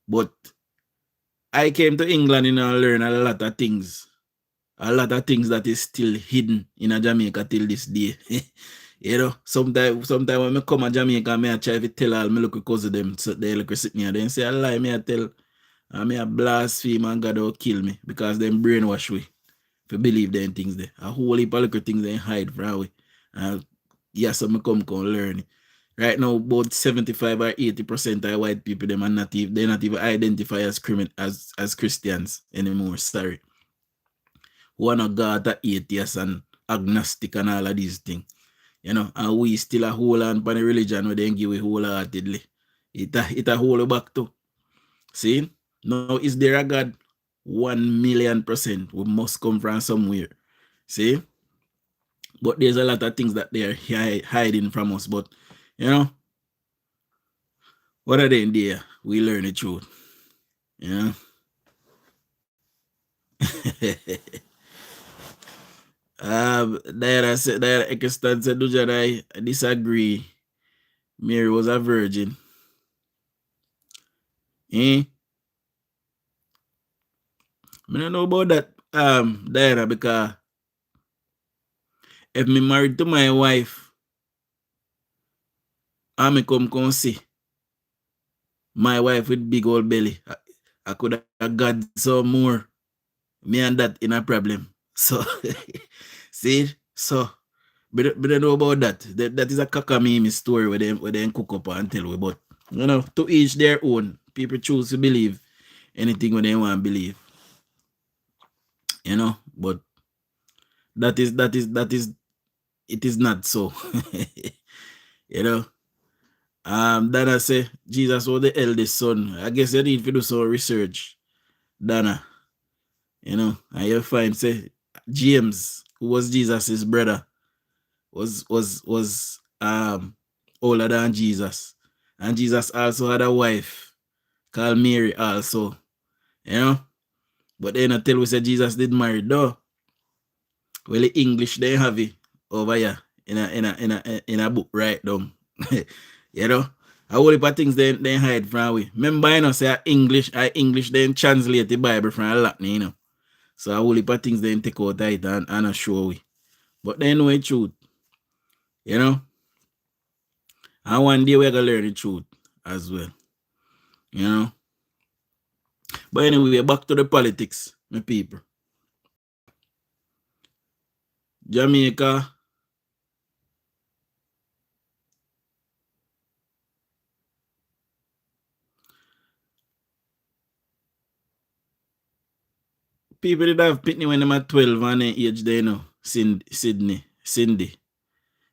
But I came to England and I learned a lot of things. A lot of things that is still hidden in Jamaica till this day. You know, sometimes when I come to Jamaica, I try to tell all my local cousins them, so they look at me and they say, I lie, I tell, I blaspheme and God will kill me because them brainwash we. If you believe them things there. A whole heap of little things they hide from we. Yes, I come learn. Right now, about 75 or 80% of white people, they're not even identify as Christians anymore. Sorry. One of God are atheists and agnostic and all of these things. You know, and we still a hold on by the religion where they give we wholeheartedly. It a hold back to. See? Now, is there a God? 1,000,000%. We must come from somewhere. See? But there's a lot of things that they're hiding from us. But, you know, What are they in there? We learn the truth. You know? Diana said that Ekestan said Dujan, I disagree. Mary was a virgin. I don't know about that, Diana, because if me married to my wife, I me come see my wife with big old belly. I could have got some more. Me and that in a problem. So see, so but I don't know about that. That is a kakamimi story where they cook up and tell we, but you know, to each their own. People choose to believe anything when they want to believe. You know, but that is it is not so. You know. Dana say Jesus was the eldest son. I guess you need to do some research, Dana. You know, and you find say James, who was Jesus' brother, was older than Jesus. And Jesus also had a wife called Mary also. You know? But they not tell we say Jesus did marry though. Well, the English they have it over here in a book right down. You know? A whole heap of things they hide from we. Remember, you know, say English then translate the Bible from Latin, you know. So a whole heap of things they take out of it and show we. But they know the truth. You know? And one day we're gonna learn the truth as well. You know? But anyway, back to the politics, my people. Jamaica. People did have pitney when they were 12 and then age they know. Cindy.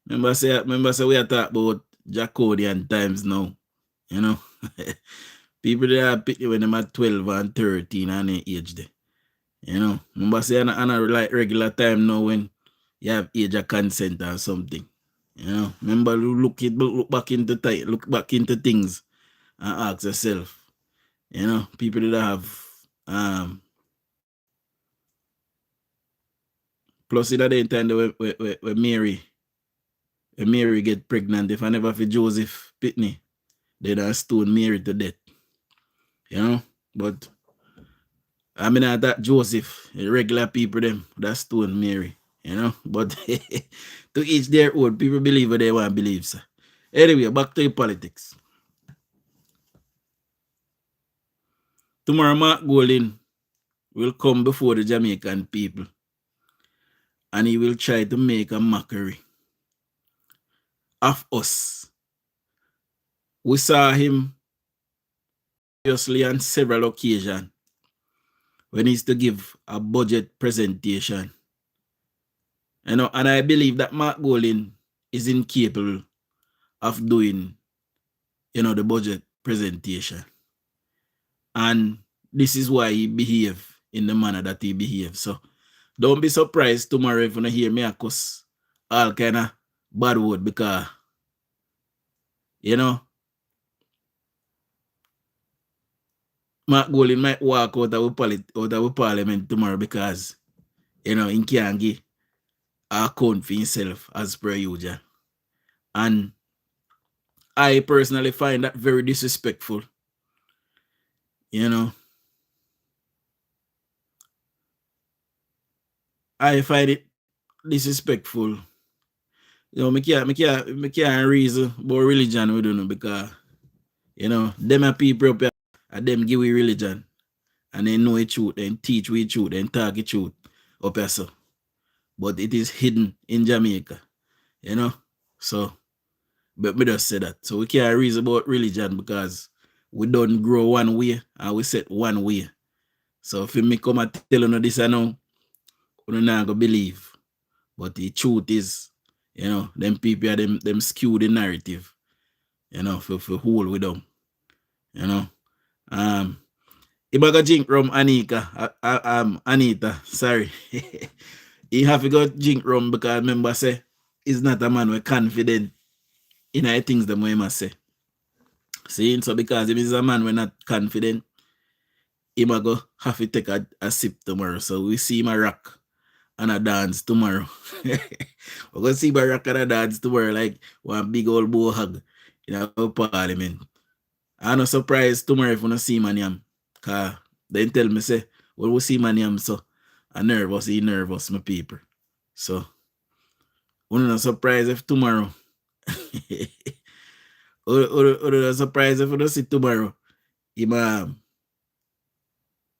Remember say we are talking about Jacodian times now. You know. People did have pitney when they were 12 and 13 and then age there. You know. Remember say on a like regular time now when you have age of consent or something. You know. Remember look back into things and ask yourself. You know, people did have plus in the time when Mary get pregnant, if I never for Joseph Pitney, they done stone Mary to death. You know? But I mean that Joseph, regular people them, that stone Mary. You know? But to each their own, people believe what they want to believe, sir. Anyway, back to the politics. Tomorrow Mark Golding will come before the Jamaican people and he will try to make a mockery of us. We saw him previously on several occasions when he used to give a budget presentation. You know, and I believe that Mark Golding is incapable of doing, you know, the budget presentation. And this is why he behave in the manner that he behaves. So don't be surprised tomorrow if you hear me cuss all kind of bad word because, you know, Mark Golding might walk out of parliament tomorrow because, you know, he can't give an account for himself as per usual. And I personally find that very disrespectful. You know, I find it disrespectful. You know, I can't reason about religion we don't know because, you know, them are people up here and them give we religion and they know the truth, then teach we truth, then talk the truth up here so. But it is hidden in Jamaica, you know. So, but me just say that. So we can't reason about religion because we don't grow one way and we set one way. So if me come and tell you this I know, you're not gonna believe. But the truth is, you know, them people are them skew the narrative, you know, for hold with them. You know. If I go drink rum Anita, sorry. He have to go drink rum because remember say he's not a man with confident in the things that we must say. See, so because him is a man we're not confident, he might go have to take a sip tomorrow. So we see him a rock and a dance tomorrow. We're gonna see him a rock and a dance tomorrow, like one big old bow hug in our parliament. I'm not surprised tomorrow if we don't see Maniam. Cause then tell me say, well, we see Maniam, so I'm nervous, my people. So we're not surprised if tomorrow. We're not surprised if we don't see tomorrow.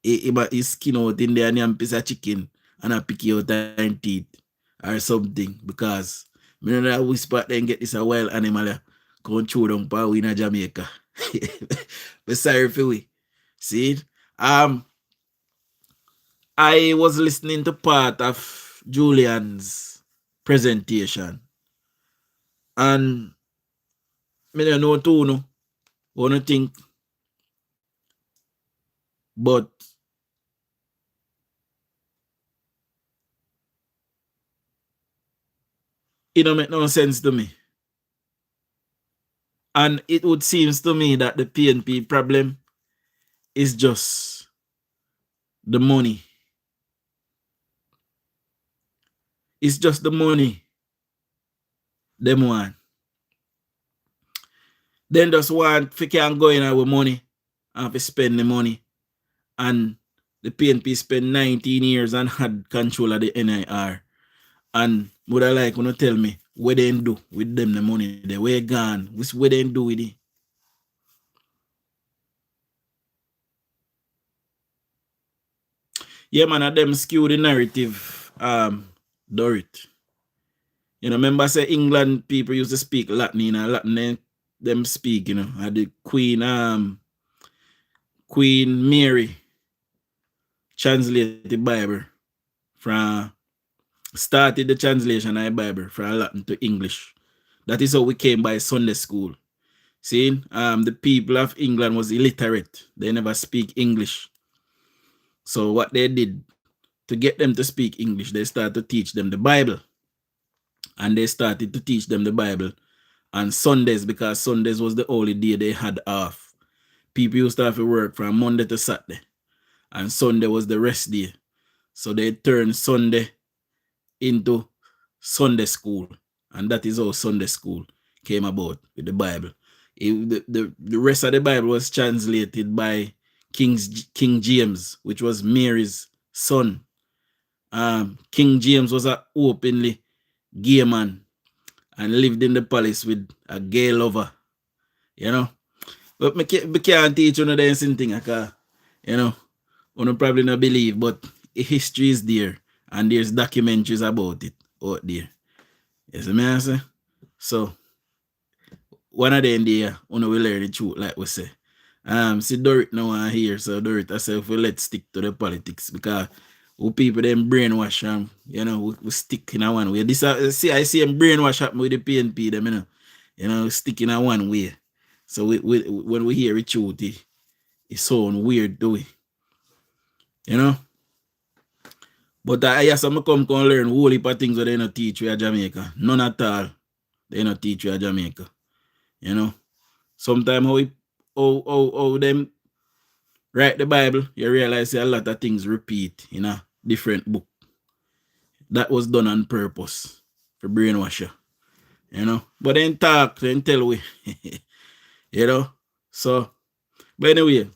His skin out in there and a piece of chicken and a pick you out and teeth or something, because me know that whisper then get this a wild animal come through down pa we in Jamaica. But sorry for we. See it? I was listening to part of Julian's presentation and me don't know too no wanna think, but it don't make no sense to me. And it would seem to me that the PNP problem is just the money. It's just the money them want. Then just want if you can go in with money and if spend the money. And the PNP spent 19 years and had control of the NIR. And would I like when you tell me what they do with them the money? They were gone. What they do with it? Yeah, man, of them skew the narrative, Dorit. You know, remember say England people used to speak Latin, and Latin them speak, you know, and the Queen Mary translated the Bible started the translation of the Bible from Latin to English. That is how we came by Sunday school. See, the people of England was illiterate. They never speak English. So what they did to get them to speak English, they started to teach them the Bible. And they started to teach them the Bible on Sundays, because Sundays was the only day they had off. People used to have to work from Monday to Saturday, and Sunday was the rest day. So they turned Sunday into Sunday school, and that is how Sunday school came about with the Bible. The rest of the Bible was translated by King James, which was Mary's son. King James was an openly gay man and lived in the palace with a gay lover, you know. But me can't teach you the same thing, because, you know, you probably not believe, but history is there, and there's documentaries about it out there. You see me I say? So, one of them there, you will learn the truth, like we say. See Dorit now and here, so Dorit, I say, if we let's stick to the politics, because who people them brainwash, you know, we stick in a one way. I see them brainwash happen with the PNP, them, you know, stick in a one way. So when we hear the truth, it sound weird, do we? You know? But I guess I'm come learn whole heap of things that they not teach you at Jamaica. None at all. They not teach you at Jamaica. You know? Sometimes how them write the Bible, you realize a lot of things repeat in a different book. That was done on purpose for brainwash you. You know? But then talk, then tell we. You know? So, but anyway,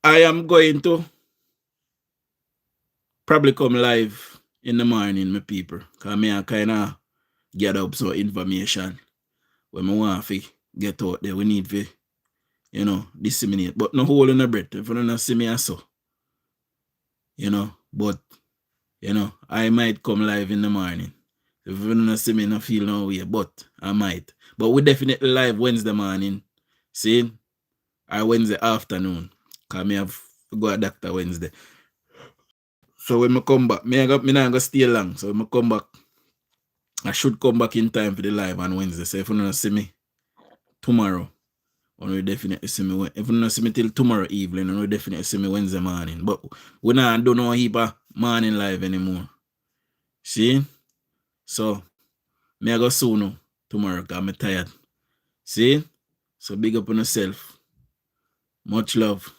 I am going to probably come live in the morning, my people, because I kind of gather up some information when I want to get out there. We need to, you know, disseminate. But no hole in the breath. If you don't see me, I saw. You know, but, you know, I might come live in the morning. If you don't see me, I feel no way, but I might. But we definitely live Wednesday morning, see? Or Wednesday afternoon, because I have to go to doctor Wednesday. So when I come back, I'm not going to stay long. So when I come back, I should come back in time for the live on Wednesday. So if you don't see me tomorrow, you will definitely see me. If you don't see me till tomorrow evening, you will definitely see me Wednesday morning. But we not do no heap of morning live anymore. See? So I go soon tomorrow because I'm tired. See? So big up on yourself. Much love.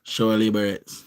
Show liberates.